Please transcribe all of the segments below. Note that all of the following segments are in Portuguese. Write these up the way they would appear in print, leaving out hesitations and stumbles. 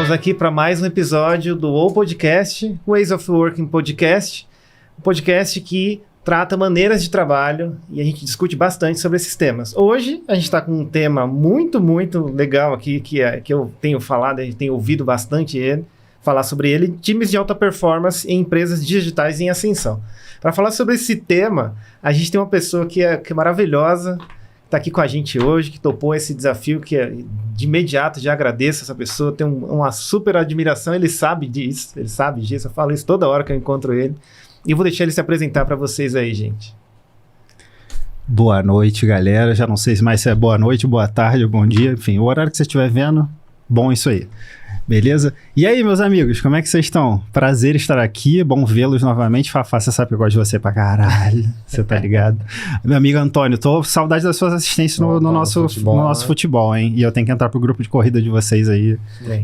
Estamos aqui para mais um episódio do O Podcast, Ways of Working Podcast, um podcast que trata maneiras de trabalho e a gente discute bastante sobre esses temas. Hoje a gente está com um tema muito legal aqui, que eu tenho falado, a gente tem ouvido bastante falar sobre ele, times de alta performance em empresas digitais em ascensão. Para falar sobre esse tema, a gente tem uma pessoa que é maravilhosa, está aqui com a gente hoje, que topou esse desafio, de imediato já agradeço essa pessoa, tenho uma super admiração, ele sabe disso, eu falo isso toda hora que eu encontro ele, e vou deixar ele se apresentar para vocês aí, gente. Boa noite, galera, já não sei mais se é boa noite, boa tarde, bom dia, enfim, o horário que você estiver vendo, bom isso aí. Beleza? E aí, meus amigos, como é que vocês estão? Prazer estar aqui, bom vê-los novamente. Fafá, você sabe que eu gosto de você pra caralho, você tá ligado? Meu amigo Antônio, tô com saudade das suas assistências no nosso futebol, hein? E eu tenho que entrar pro grupo de corrida de vocês aí,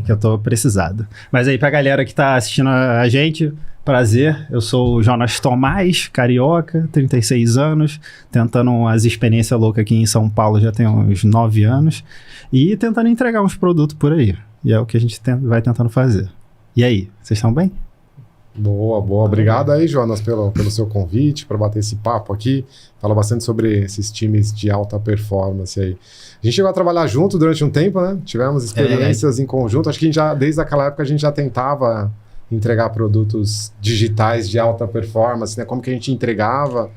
que eu tô precisado. Mas aí, pra galera que tá assistindo a gente, prazer, eu sou o Jonas Tomás, carioca, 36 anos, tentando umas experiências loucas aqui em São Paulo já tem uns 9 anos, e tentando entregar uns produtos por aí. E é o que a gente vai tentando fazer. E aí, vocês estão bem? Boa. Obrigado aí, Jonas, pelo seu convite, para bater esse papo aqui. Fala bastante sobre esses times de alta performance aí. A gente chegou a trabalhar junto durante um tempo, né? Tivemos experiências em conjunto. Acho que desde aquela época a gente já tentava entregar produtos digitais de alta performance, né? Como que a gente entregava.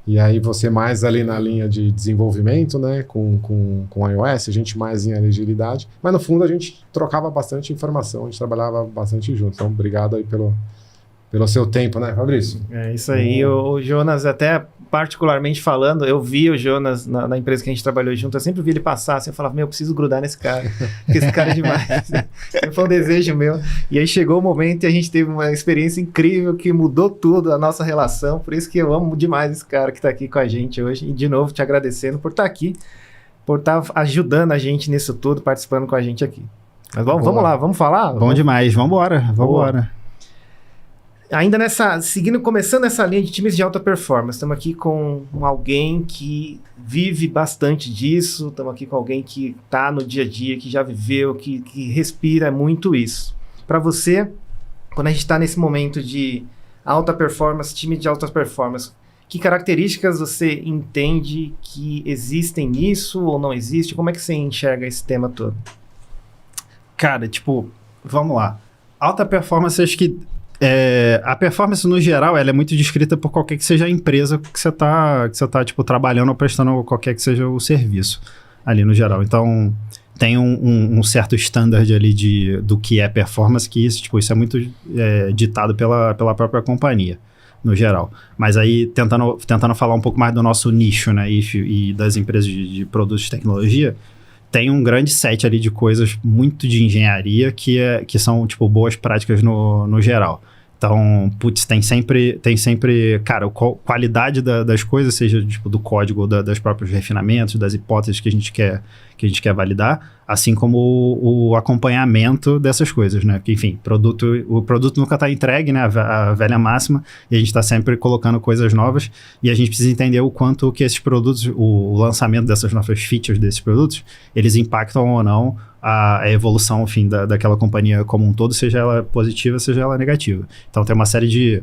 E aí você mais ali na linha de desenvolvimento, né, com iOS, a gente mais em agilidade. Mas no fundo a gente trocava bastante informação, a gente trabalhava bastante junto. Então, obrigado aí pelo seu tempo, né, Fabrício? É isso aí. O Jonas, até particularmente falando, eu vi o Jonas na empresa que a gente trabalhou junto, eu sempre vi ele passar, assim, eu falava, eu preciso grudar nesse cara, porque esse cara é demais. Foi um desejo meu. E aí chegou o momento e a gente teve uma experiência incrível que mudou tudo, a nossa relação, por isso que eu amo demais esse cara que está aqui com a gente hoje. E de novo, te agradecendo por estar aqui, por estar ajudando a gente nisso tudo, participando com a gente aqui. Mas vamos lá, vamos falar? Bom demais, vamos embora. Ainda começando essa linha de times de alta performance, estamos aqui com alguém que vive bastante disso, estamos aqui com alguém que está no dia a dia, que já viveu, que respira muito isso. Para você, quando a gente está nesse momento de alta performance, time de alta performance, que características você entende que existem nisso ou não existe? Como é que você enxerga esse tema todo? Cara, vamos lá. Alta performance, acho que a performance, no geral, ela é muito descrita por qualquer que seja a empresa que você tá trabalhando ou prestando qualquer que seja o serviço ali no geral. Então, tem um certo standard ali do que é performance, que isso é muito ditado pela própria companhia, no geral. Mas aí, tentando falar um pouco mais do nosso nicho, né, e das empresas de produtos de tecnologia, tem um grande set ali de coisas muito de engenharia que são, boas práticas no geral. Então, tem sempre, cara, qualidade das coisas, seja do código, dos próprios refinamentos, das hipóteses que a gente quer validar, assim como o acompanhamento dessas coisas, né? Porque, enfim, o produto nunca está entregue, né? A velha máxima, e a gente está sempre colocando coisas novas, e a gente precisa entender o quanto que esses produtos, o lançamento dessas novas features desses produtos, eles impactam ou não a evolução, enfim, daquela companhia como um todo, seja ela positiva, seja ela negativa. Então, tem uma série de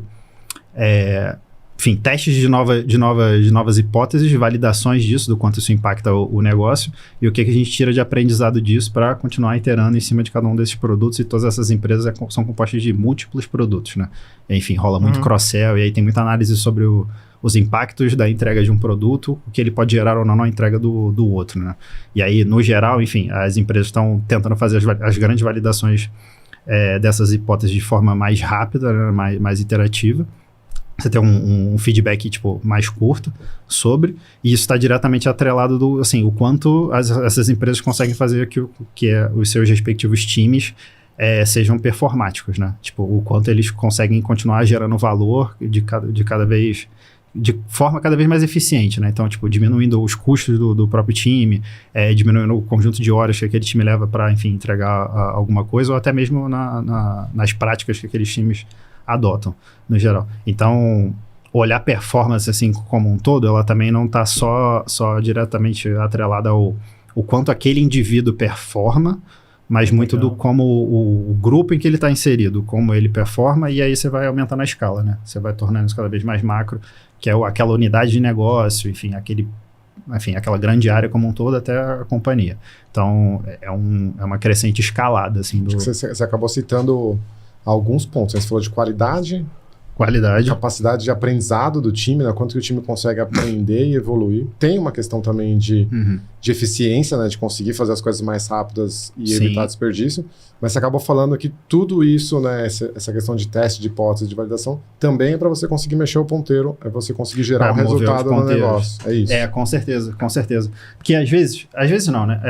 testes de novas hipóteses, validações disso, do quanto isso impacta o negócio, e o que a gente tira de aprendizado disso para continuar iterando em cima de cada um desses produtos, e todas essas empresas são compostas de múltiplos produtos, né? E, enfim, rola muito cross-sell, e aí tem muita análise sobre os impactos da entrega de um produto, o que ele pode gerar ou não na entrega do outro, né? E aí, no geral, enfim, as empresas estão tentando fazer as grandes validações dessas hipóteses de forma mais rápida, né? mais iterativa. Você tem um feedback, mais curto sobre, e isso está diretamente atrelado o quanto essas empresas conseguem fazer que os seus respectivos times sejam performáticos, né? O quanto eles conseguem continuar gerando valor de cada vez, de forma cada vez mais eficiente, né? Então, diminuindo os custos do próprio time, diminuindo o conjunto de horas que aquele time leva para, enfim, entregar alguma coisa, ou até mesmo nas práticas que aqueles times adotam, no geral. Então, olhar performance assim como um todo, ela também não está só diretamente atrelada ao quanto aquele indivíduo performa, mas muito Legal. do como o grupo em que ele está inserido, como ele performa, e aí você vai aumentando a escala, né? Você vai tornando isso cada vez mais macro, que é aquela unidade de negócio, enfim, aquela grande área como um todo até a companhia. Então, é uma crescente escalada, assim, do... Você acabou citando alguns pontos, né? Você falou de qualidade, capacidade de aprendizado do time, né? Quanto que o time consegue aprender e evoluir. Tem uma questão também de eficiência, né? De conseguir fazer as coisas mais rápidas e evitar desperdício. Mas você acabou falando que tudo isso, né? Essa questão de teste, de hipótese, de validação, também é para você conseguir mexer o ponteiro, é você conseguir gerar um resultado no negócio. É isso. Com certeza. Porque às vezes não, né?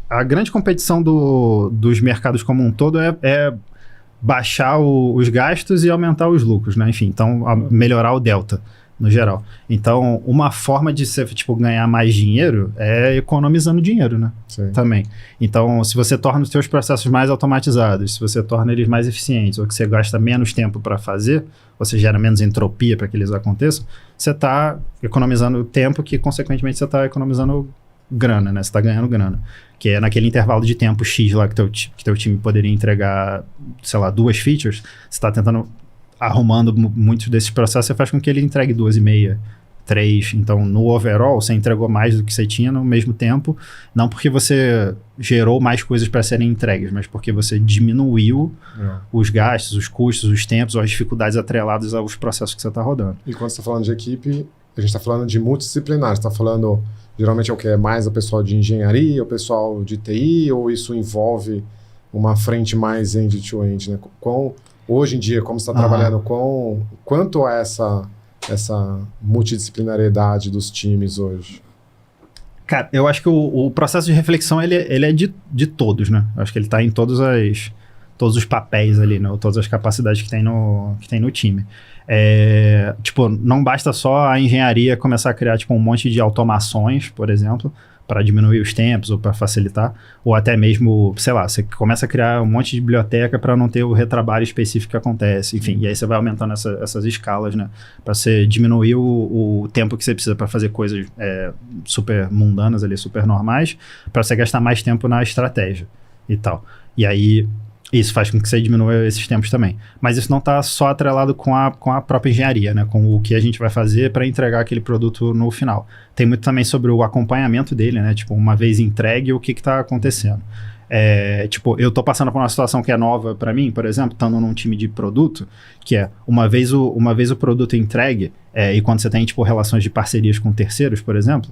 A grande competição dos mercados como um todo é baixar os gastos e aumentar os lucros, né? Enfim, então melhorar o delta no geral. Então, uma forma de você, tipo, ganhar mais dinheiro é economizando dinheiro, né? Sim. Também. Então, se você torna os seus processos mais automatizados, se você torna eles mais eficientes, ou que você gasta menos tempo para fazer, ou você gera menos entropia para que eles aconteçam, você está economizando tempo que, consequentemente, você está economizando grana, né? Você está ganhando grana. Que é naquele intervalo de tempo X lá que teu time poderia entregar, sei lá, 2 features, você está tentando, arrumando muitos desses processos, você faz com que ele entregue 2,5, 3. Então, no overall, você entregou mais do que você tinha no mesmo tempo, não porque você gerou mais coisas para serem entregues, mas porque você diminuiu os gastos, os custos, os tempos, ou as dificuldades atreladas aos processos que você está rodando. E quando você está falando de equipe, a gente está falando de multidisciplinar, você está falando... Geralmente é o que? É mais o pessoal de engenharia, o pessoal de TI, ou isso envolve uma frente mais end-to-end, né? Hoje em dia, como você está trabalhando, quanto a essa multidisciplinariedade dos times hoje? Cara, eu acho que o processo de reflexão, ele é de todos, né? Eu acho que ele está em todos os papéis ali, né? Todas as capacidades que tem no time. Tipo, não basta só a engenharia começar a criar tipo, um monte de automações, por exemplo, para diminuir os tempos ou para facilitar, ou até mesmo, sei lá, você começa a criar um monte de biblioteca para não ter o retrabalho específico que acontece, enfim, e aí você vai aumentando essas escalas, né, para você diminuir o tempo que você precisa para fazer coisas super mundanas ali, super normais, para você gastar mais tempo na estratégia e tal. E aí isso faz com que você diminua esses tempos também. Mas isso não está só atrelado com a própria engenharia, né? Com o que a gente vai fazer para entregar aquele produto no final. Tem muito também sobre o acompanhamento dele, né? Tipo, uma vez entregue, o que está acontecendo. Tipo, eu estou passando por uma situação que é nova para mim, por exemplo, estando num time de produto, que é uma vez o produto entregue, e quando você tem, tipo, relações de parcerias com terceiros, por exemplo,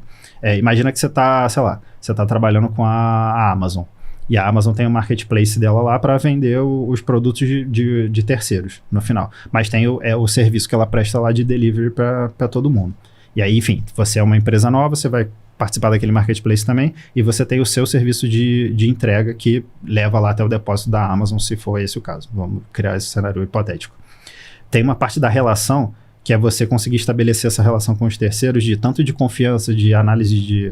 imagina que você está, sei lá, você está trabalhando com a Amazon. E a Amazon tem o marketplace dela lá para vender os produtos de terceiros no final. Mas tem o serviço que ela presta lá de delivery para todo mundo. E aí, enfim, você é uma empresa nova, você vai participar daquele marketplace também, e você tem o seu serviço de entrega que leva lá até o depósito da Amazon, se for esse o caso. Vamos criar esse cenário hipotético. Tem uma parte da relação que é você conseguir estabelecer essa relação com os terceiros tanto de confiança, de análise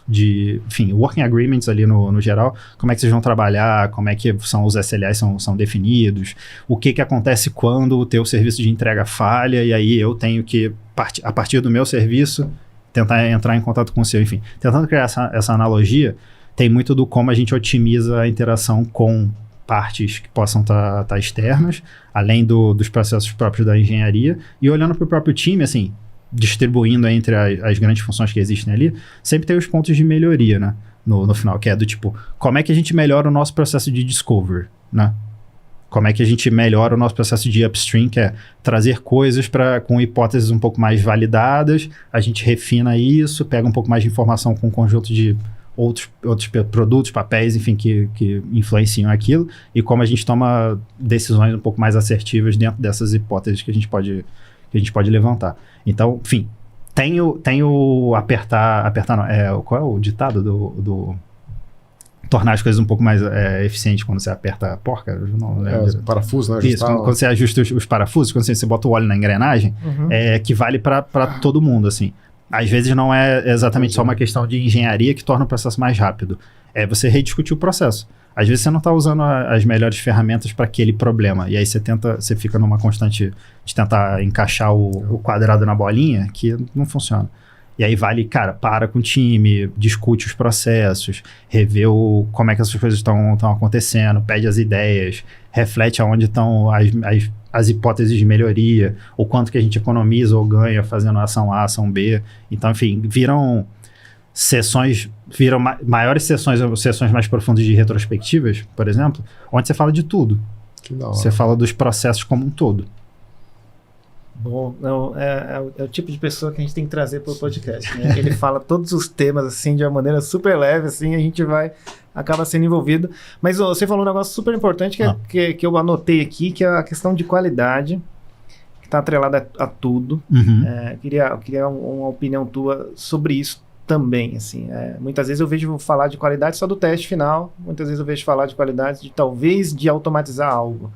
enfim, working agreements ali no geral, como é que vocês vão trabalhar, como é que são os SLAs são definidos, o que acontece quando o teu serviço de entrega falha, e aí eu tenho que, a partir do meu serviço, tentar entrar em contato com o seu, enfim. Tentando criar essa analogia, tem muito do como a gente otimiza a interação com partes que possam estar externas, além dos processos próprios da engenharia, e olhando para o próprio time, assim, distribuindo entre as grandes funções que existem ali, sempre tem os pontos de melhoria, né? No final, que é do tipo, como é que a gente melhora o nosso processo de discovery, né? Como é que a gente melhora o nosso processo de upstream, que é trazer coisas com hipóteses um pouco mais validadas, a gente refina isso, pega um pouco mais de informação com um conjunto de outros produtos, papéis, enfim, que influenciam aquilo, e como a gente toma decisões um pouco mais assertivas dentro dessas hipóteses que a gente pode levantar. Então, enfim, tem o apertar não, qual é o ditado do tornar as coisas um pouco mais eficientes quando você aperta a porca? Eu não lembro. Os parafusos, né? Isso, quando você ajusta os parafusos, quando você bota o óleo na engrenagem, que vale para todo mundo, assim. Às vezes não é exatamente só uma questão de engenharia que torna o processo mais rápido. É você rediscutir o processo. Às vezes você não está usando as melhores ferramentas para aquele problema. E aí você fica numa constante de tentar encaixar o quadrado na bolinha, que não funciona. E aí vale, cara, para com o time, discute os processos, revê como é que essas coisas estão acontecendo, pede as ideias, reflete aonde estão as hipóteses de melhoria, o quanto que a gente economiza ou ganha fazendo ação A, ação B. Então, enfim, viram maiores sessões mais profundas de retrospectivas, por exemplo, onde você fala de tudo. Que da hora. Você fala dos processos como um todo. Bom, não, é o tipo de pessoa que a gente tem que trazer para o podcast, né? Ele fala todos os temas, assim, de uma maneira super leve, assim, a gente acaba sendo envolvido. Mas você falou um negócio super importante que eu anotei aqui, que é a questão de qualidade, que está atrelada a tudo. Uhum. Queria uma opinião tua sobre isso também, assim. Muitas vezes eu vejo falar de qualidade só do teste final, muitas vezes eu vejo falar de qualidade talvez de automatizar algo.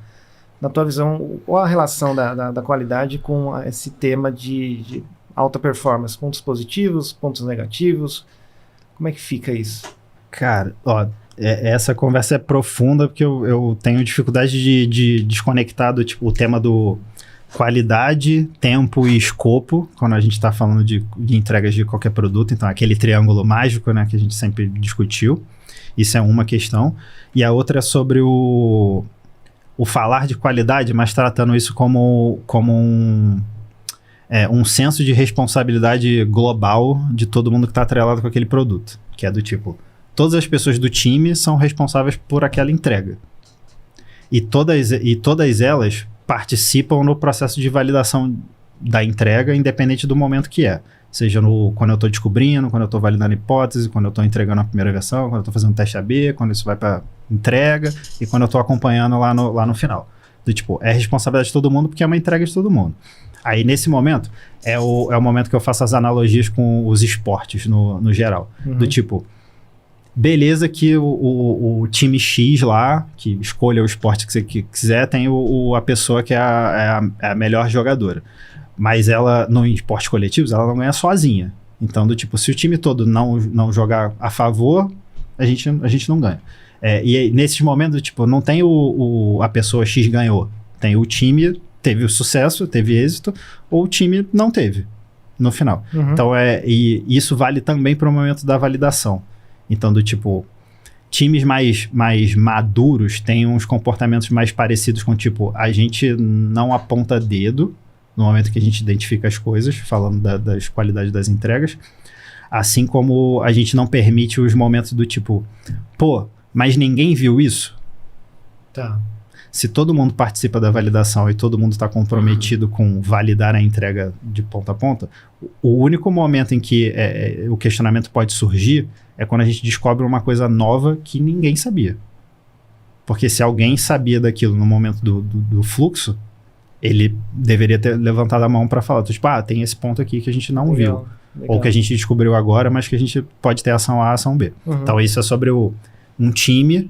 Na tua visão, qual a relação da qualidade com esse tema de alta performance? Pontos positivos, pontos negativos? Como é que fica isso? Cara, essa conversa é profunda porque eu tenho dificuldade de desconectar o tema do qualidade, tempo e escopo, quando a gente está falando de entregas de qualquer produto. Então, aquele triângulo mágico, né, que a gente sempre discutiu. Isso é uma questão. E a outra é sobre o falar de qualidade, mas tratando isso como um senso de responsabilidade global de todo mundo que está atrelado com aquele produto. Que é do tipo, todas as pessoas do time são responsáveis por aquela entrega. E todas elas participam no processo de validação da entrega, independente do momento que é. Seja quando eu estou descobrindo, quando eu estou validando a hipótese, quando eu estou entregando a primeira versão, quando eu estou fazendo teste AB, quando isso vai para entrega e quando eu estou acompanhando lá no final. Do tipo, é responsabilidade de todo mundo porque é uma entrega de todo mundo. Aí, nesse momento, é o momento que eu faço as analogias com os esportes no geral. Uhum. Do tipo, beleza que o time X lá, que escolha o esporte que você quiser, tem a pessoa que é a melhor jogadora. Mas ela, no esportes coletivos, ela não ganha sozinha. Então, do tipo, se o time todo não jogar a favor, a gente não ganha. E aí, nesses momentos, tipo, não tem a pessoa X ganhou. Tem o time, teve o sucesso, teve êxito, ou o time não teve, no final. Uhum. Então, e isso vale também para o momento da validação. Então, do tipo, times mais maduros têm uns comportamentos mais parecidos com, tipo, a gente não aponta dedo no momento que a gente identifica as coisas, falando das qualidades das entregas, assim como a gente não permite os momentos do tipo, pô, mas ninguém viu isso? Tá. Se todo mundo participa da validação e todo mundo está comprometido com validar a entrega de ponta a ponta, o único momento em que o questionamento pode surgir é quando a gente descobre uma coisa nova que ninguém sabia. Porque se alguém sabia daquilo no momento do fluxo, ele deveria ter levantado a mão para falar, tipo, tem esse ponto aqui que a gente não viu. Legal. Ou que a gente descobriu agora, mas que a gente pode ter ação A, ação B. Uhum. Então, isso é sobre um time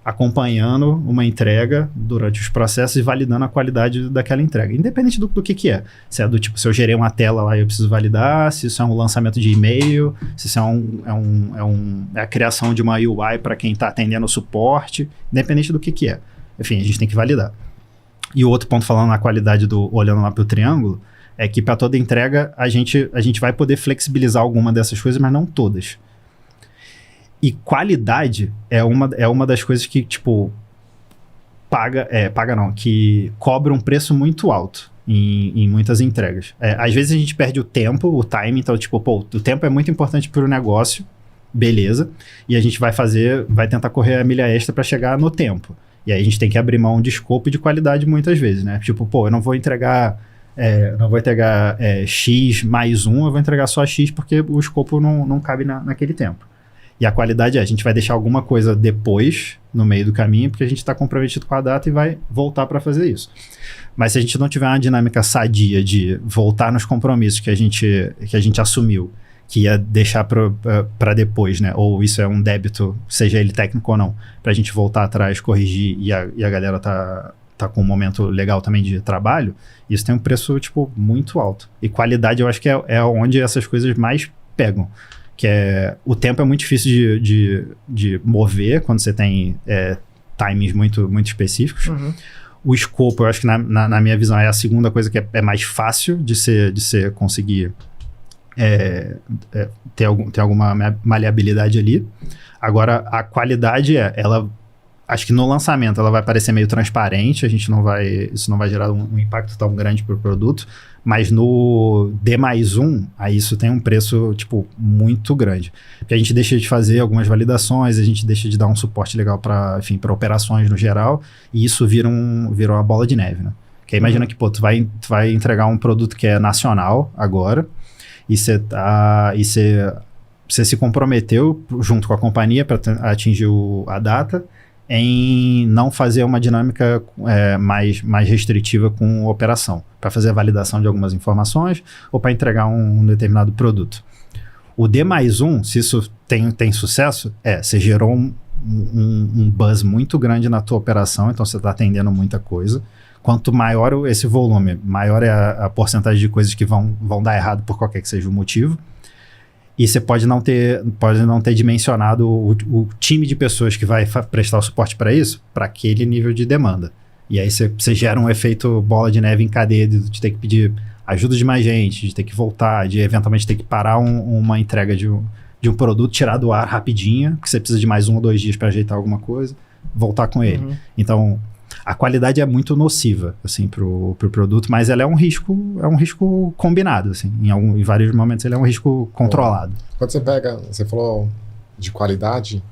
acompanhando uma entrega durante os processos e validando a qualidade daquela entrega. Independente do que é. Se é do tipo, se eu gerei uma tela lá e eu preciso validar, se isso é um lançamento de e-mail, se isso é a criação de uma UI para quem está atendendo o suporte, independente do que é. Enfim, a gente tem que validar. E o outro ponto, falando na qualidade olhando lá para o triângulo, é que para toda entrega a gente vai poder flexibilizar alguma dessas coisas, mas não todas. E qualidade é uma das coisas que, tipo, que cobra um preço muito alto em muitas entregas. Às vezes a gente perde o tempo, o time, então, tipo, o tempo é muito importante para o negócio, beleza, e a gente vai tentar correr a milha extra para chegar no tempo. E aí a gente tem que abrir mão de escopo e de qualidade muitas vezes, né? Tipo, eu não vou entregar X mais 1, eu vou entregar só X porque o escopo não cabe naquele tempo. E a qualidade a gente vai deixar alguma coisa depois, no meio do caminho, porque a gente está comprometido com a data e vai voltar para fazer isso. Mas se a gente não tiver uma dinâmica sadia de voltar nos compromissos que a gente assumiu, que ia deixar para depois, né? Ou isso é um débito, seja ele técnico ou não, para a gente voltar atrás, corrigir e a galera tá com um momento legal também de trabalho, isso tem um preço, tipo, muito alto. E qualidade eu acho que é onde essas coisas mais pegam. Que o tempo é muito difícil de mover quando você tem timings muito, muito específicos. Uhum. O escopo, eu acho que na minha visão é a segunda coisa que é mais fácil de você conseguir ter alguma maleabilidade ali. Agora, a qualidade ela... Acho que no lançamento ela vai parecer meio transparente, isso não vai gerar um impacto tão grande para o produto, mas no D+1, aí isso tem um preço, tipo, muito grande. Porque a gente deixa de fazer algumas validações, a gente deixa de dar um suporte legal para operações no geral, e isso vira uma bola de neve, né? Porque imagina que, pô, tu vai entregar um produto que é nacional agora, e você se comprometeu junto com a companhia para atingir a data, em não fazer uma dinâmica mais restritiva com a operação, para fazer a validação de algumas informações ou para entregar um determinado produto. O D+1, se isso tem sucesso, você gerou um buzz muito grande na tua operação, então você está atendendo muita coisa. Quanto maior esse volume, maior é a porcentagem de coisas que vão dar errado por qualquer que seja o motivo. E você pode não ter dimensionado o time de pessoas que vai prestar o suporte para isso, para aquele nível de demanda. E aí você gera um efeito bola de neve em cadeia de ter que pedir ajuda de mais gente, de ter que voltar, de eventualmente ter que parar uma entrega de um produto, tirar do ar rapidinho, que você precisa de mais 1 ou 2 dias para ajeitar alguma coisa, voltar com ele. Então, a qualidade é muito nociva, assim, pro produto, mas ela é um risco combinado, assim. Em vários momentos ele é um risco controlado. Quando você falou de qualidade,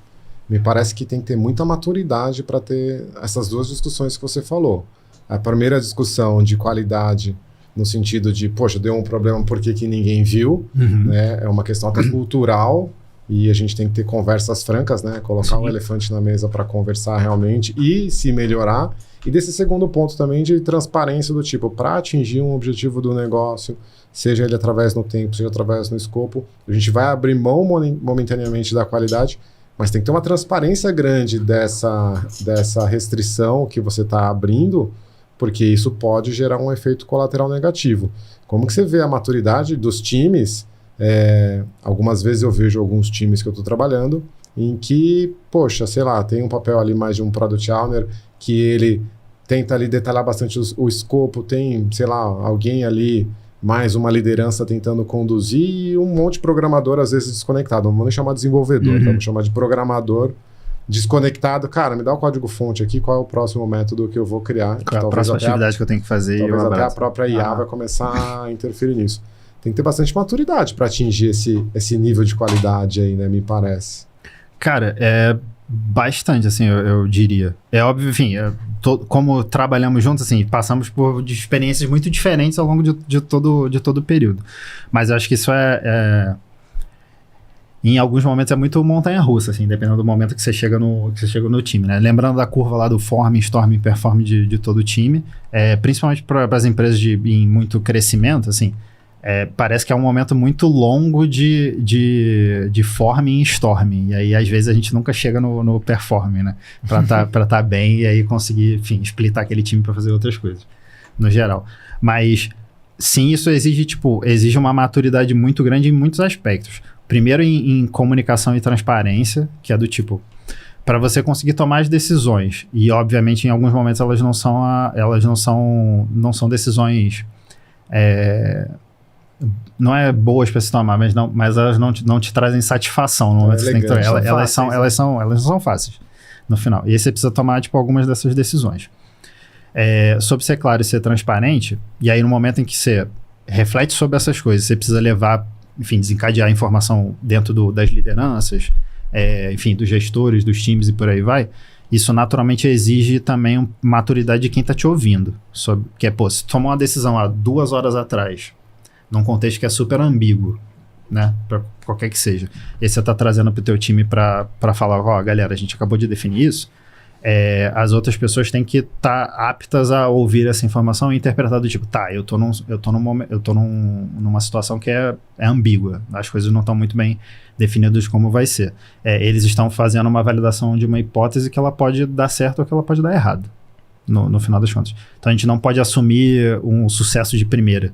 me parece que tem que ter muita maturidade para ter essas duas discussões que você falou. A primeira discussão de qualidade no sentido de, poxa, deu um problema porque que ninguém viu, né? É uma questão até cultural, e a gente tem que ter conversas francas, né? Colocar um elefante na mesa para conversar realmente e se melhorar. E desse segundo ponto também de transparência do tipo, para atingir um objetivo do negócio, seja ele através no tempo, seja através no escopo, a gente vai abrir mão momentaneamente da qualidade, mas tem que ter uma transparência grande dessa restrição que você está abrindo, porque isso pode gerar um efeito colateral negativo. Como que você vê a maturidade dos times? Algumas vezes eu vejo alguns times que eu estou trabalhando em que, poxa, sei lá, tem um papel ali mais de um Product Owner que ele tenta ali detalhar bastante o escopo, tem, sei lá, alguém ali, mais uma liderança tentando conduzir e um monte de programador às vezes desconectado. Não vou nem chamar de desenvolvedor, tá? Vou chamar de programador desconectado. Cara, me dá o código-fonte aqui, qual é o próximo método que eu vou criar? Qual é a próxima atividade que eu tenho que fazer? Talvez até a própria IA vai começar a interferir nisso. Tem que ter bastante maturidade para atingir esse nível de qualidade aí, né? Me parece. Cara, bastante, assim, eu diria. É óbvio, enfim, como trabalhamos juntos, assim, passamos por experiências muito diferentes ao longo de todo o período. Mas eu acho que isso em alguns momentos é muito montanha-russa, assim, dependendo do momento que você chega no time, né? Lembrando da curva lá do Form, Storm e Perform de todo o time, principalmente para as empresas em muito crescimento, assim, parece que é um momento muito longo de form e storm. E aí, às vezes, a gente nunca chega no perform, né? Pra tá bem e aí conseguir, enfim, splitar aquele time para fazer outras coisas, no geral. Mas, sim, isso exige uma maturidade muito grande em muitos aspectos. Primeiro, em comunicação e transparência, que é do tipo, para você conseguir tomar as decisões. E, obviamente, em alguns momentos, elas não são decisões... não é boas para se tomar, mas elas não te trazem satisfação no momento que você tem que tomar. Elas não são fáceis no final. E aí você precisa tomar algumas dessas decisões. Sobre ser claro e ser transparente, e aí no momento em que você reflete sobre essas coisas, você precisa levar, enfim, desencadear a informação dentro das lideranças, enfim, dos gestores, dos times e por aí vai. Isso naturalmente exige também maturidade de quem está te ouvindo. Que se tomou uma decisão há 2 horas atrás, num contexto que é super ambíguo, né, para qualquer que seja. E você está trazendo para o teu time para falar, galera, a gente acabou de definir isso, as outras pessoas têm que estar aptas a ouvir essa informação e interpretar do tipo, eu tô numa situação que é ambígua, as coisas não estão muito bem definidas como vai ser. Eles estão fazendo uma validação de uma hipótese que ela pode dar certo ou que ela pode dar errado, no final das contas. Então a gente não pode assumir um sucesso de primeira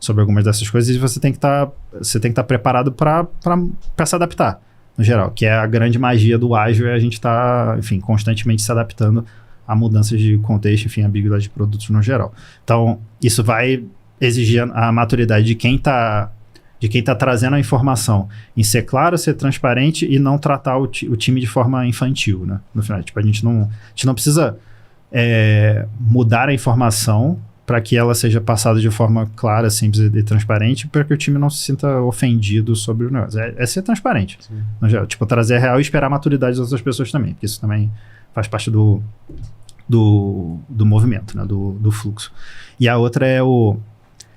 sobre algumas dessas coisas, e você tem que estar preparado para se adaptar, no geral, que é a grande magia do ágil, a gente está, enfim, constantemente se adaptando a mudanças de contexto, enfim, ambiguidade de produtos no geral. Então, isso vai exigir a maturidade de quem está de quem está trazendo a informação, em ser claro, ser transparente e não tratar o time de forma infantil, né? No final, tipo, a gente não precisa mudar a informação para que ela seja passada de forma clara, simples e transparente, para que o time não se sinta ofendido sobre o negócio. É ser transparente. No geral, tipo, trazer a real e esperar a maturidade das outras pessoas também, porque isso também faz parte do movimento, né? Do fluxo. E a outra é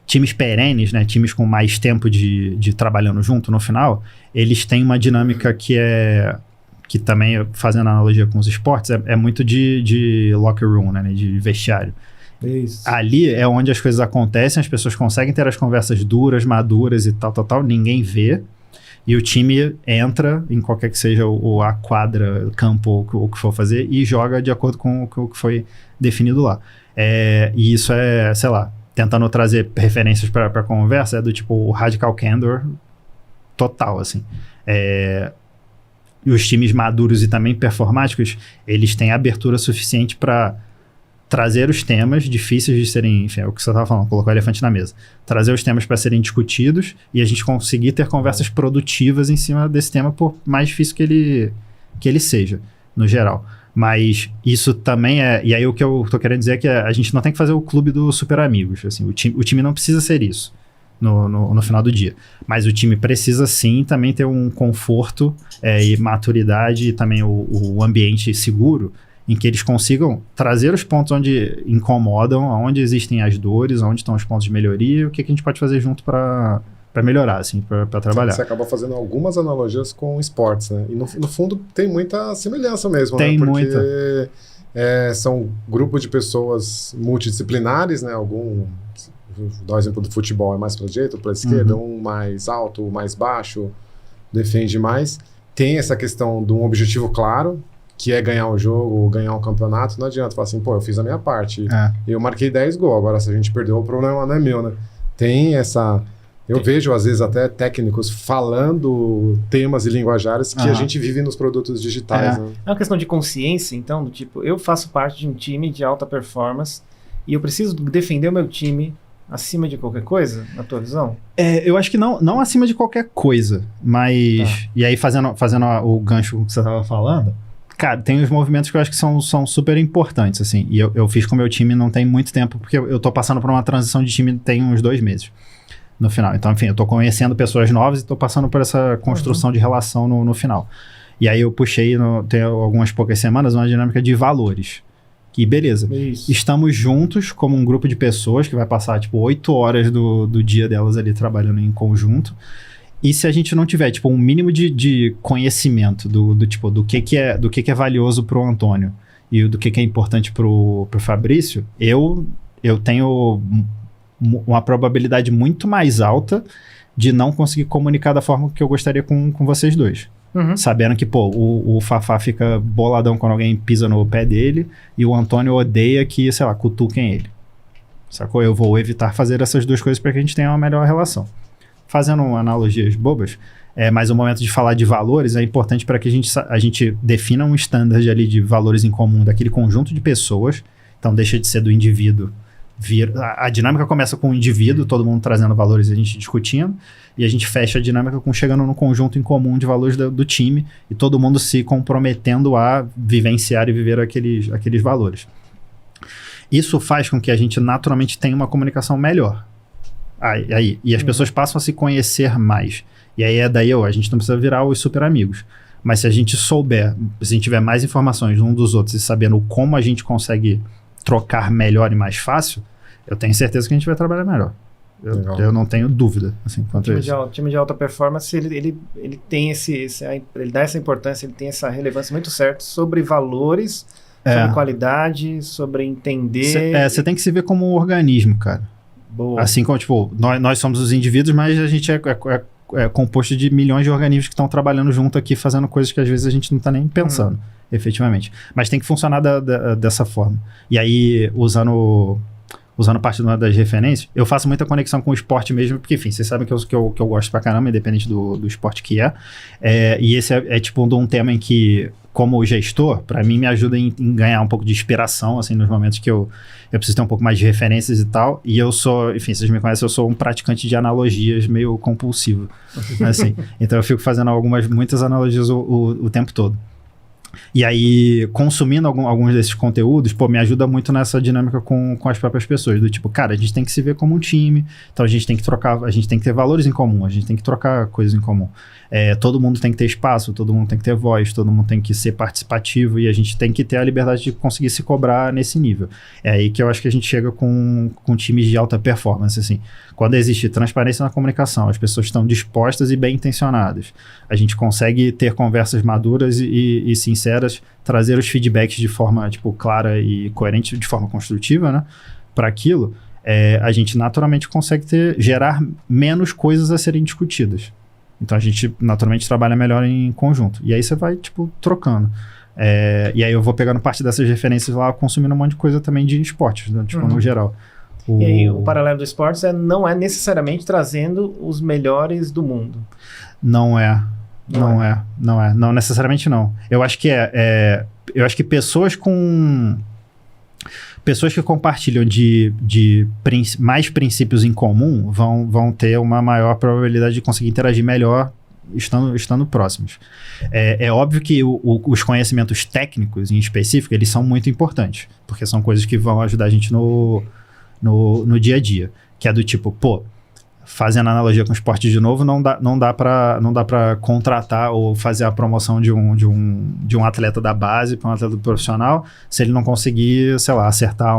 times perenes, né? Times com mais tempo de trabalhando junto no final, eles têm uma dinâmica que também, fazendo analogia com os esportes, é muito de locker room, né? De vestiário. Isso. Ali é onde as coisas acontecem, as pessoas conseguem ter as conversas duras, maduras e tal, ninguém vê, e o time entra em qualquer que seja a quadra, campo, ou o que for fazer, e joga de acordo com o que foi definido lá. E isso sei lá, tentando trazer referências para a conversa, é do tipo o radical candor total, assim. E os times maduros e também performáticos, eles têm abertura suficiente para trazer os temas difíceis de serem, enfim, é o que você estava falando, colocar o elefante na mesa. Trazer os temas para serem discutidos e a gente conseguir ter conversas produtivas em cima desse tema, por mais difícil que ele seja, no geral. Mas isso também e aí o que eu tô querendo dizer é que a gente não tem que fazer o clube dos super amigos, assim, o time não precisa ser isso no final do dia, mas o time precisa sim também ter um conforto e maturidade e também o ambiente seguro em que eles consigam trazer os pontos onde incomodam, onde existem as dores, onde estão os pontos de melhoria, e o que a gente pode fazer junto para melhorar, assim, para trabalhar. Você acaba fazendo algumas analogias com esportes, né? E no fundo tem muita semelhança mesmo, tem, né? Porque muita. São grupos de pessoas multidisciplinares, né? Vou dar o exemplo do futebol, é mais para a direita ou para a esquerda, um mais alto, mais baixo, defende mais. Tem essa questão de um objetivo claro, que é ganhar o jogo, ganhar um campeonato. Não adianta falar assim, pô, eu fiz a minha parte. Eu marquei 10 gols, agora se a gente perdeu, o problema não é meu, né? Tem essa... Eu vejo, às vezes, até técnicos falando temas e linguajares que a gente vive nos produtos digitais. Né? É uma questão de consciência, então, do tipo, eu faço parte de um time de alta performance e eu preciso defender o meu time acima de qualquer coisa, na tua visão? Eu acho que não acima de qualquer coisa, mas... E aí, fazendo o gancho que você estava falando... Cara, tem os movimentos que eu acho que são super importantes, assim. E eu fiz com o meu time não tem muito tempo, porque eu tô passando por uma transição de time tem uns 2 meses no final. Então, enfim, eu tô conhecendo pessoas novas e tô passando por essa construção de relação no final. E aí eu puxei, tem algumas poucas semanas, uma dinâmica de valores. Que beleza. Isso. Estamos juntos como um grupo de pessoas que vai passar, tipo, 8 horas do dia delas ali trabalhando em conjunto. E se a gente não tiver, tipo, um mínimo de conhecimento do que é valioso pro Antônio e do que é importante pro Fabrício, eu tenho uma probabilidade muito mais alta de não conseguir comunicar da forma que eu gostaria com vocês dois. Sabendo que, pô, o Fafá fica boladão quando alguém pisa no pé dele e o Antônio odeia que, sei lá, cutuquem ele. Sacou? Eu vou evitar fazer essas duas coisas para que a gente tenha uma melhor relação. Fazendo analogias bobas, mas o momento de falar de valores é importante para que a gente defina um standard ali de valores em comum daquele conjunto de pessoas. Então deixa de ser do indivíduo. A dinâmica começa com o indivíduo, todo mundo trazendo valores e a gente discutindo, e a gente fecha a dinâmica com chegando no conjunto em comum de valores do time e todo mundo se comprometendo a vivenciar e viver aqueles valores. Isso faz com que a gente naturalmente tenha uma comunicação melhor. E as pessoas passam a se conhecer mais. E aí a gente não precisa virar os super amigos. Mas se a gente souber, se a gente tiver mais informações um dos outros e sabendo como a gente consegue trocar melhor e mais fácil, eu tenho certeza que a gente vai trabalhar melhor. Eu não tenho dúvida, assim, quanto a isso. O time de alta performance, ele tem ele dá essa importância, ele tem essa relevância muito certa sobre valores, sobre qualidade, sobre entender... Você tem que se ver como um organismo, cara. Boa. Assim como, tipo, nós somos os indivíduos, mas a gente é composto de milhões de organismos que estão trabalhando junto aqui, fazendo coisas que às vezes a gente não está nem pensando, efetivamente. Mas tem que funcionar dessa forma. E aí, usando usando parte das referências, eu faço muita conexão com o esporte mesmo, porque, enfim, vocês sabem que eu gosto pra caramba, independente do esporte que é. E esse é tipo um tema em que, como gestor, para mim me ajuda em ganhar um pouco de inspiração, assim, nos momentos que eu preciso ter um pouco mais de referências e tal. E eu sou, enfim, vocês me conhecem, eu sou um praticante de analogias meio compulsivo, assim. Então eu fico fazendo muitas analogias o tempo todo. E aí, consumindo alguns desses conteúdos, me ajuda muito nessa dinâmica com as próprias pessoas. Do tipo, cara, a gente tem que se ver como um time, então a gente tem que trocar, a gente tem que ter valores em comum, a gente tem que trocar coisas em comum. Todo mundo tem que ter espaço, todo mundo tem que ter voz, todo mundo tem que ser participativo e a gente tem que ter a liberdade de conseguir se cobrar nesse nível. É aí que eu acho que a gente chega com times de alta performance, assim. Quando existe transparência na comunicação, as pessoas estão dispostas e bem intencionadas, a gente consegue ter conversas maduras e sinceras, trazer os feedbacks de forma, tipo, clara e coerente, de forma construtiva, né, para aquilo, a gente naturalmente consegue gerar menos coisas a serem discutidas. Então a gente naturalmente trabalha melhor em conjunto. E aí você vai, tipo, trocando. E aí eu vou pegando parte dessas referências lá, consumindo um monte de coisa também de esportes, né, tipo, no geral. E aí o paralelo do esportes não é necessariamente trazendo os melhores do mundo. Não necessariamente não. Eu acho que eu acho que pessoas que compartilham de mais princípios em comum vão ter uma maior probabilidade de conseguir interagir melhor estando próximos. É óbvio que os conhecimentos técnicos em específico, eles são muito importantes, porque são coisas que vão ajudar a gente no dia a dia, que é do tipo, fazendo analogia com o esporte de novo, não dá para contratar ou fazer a promoção de um atleta da base para um atleta profissional se ele não conseguir, sei lá, acertar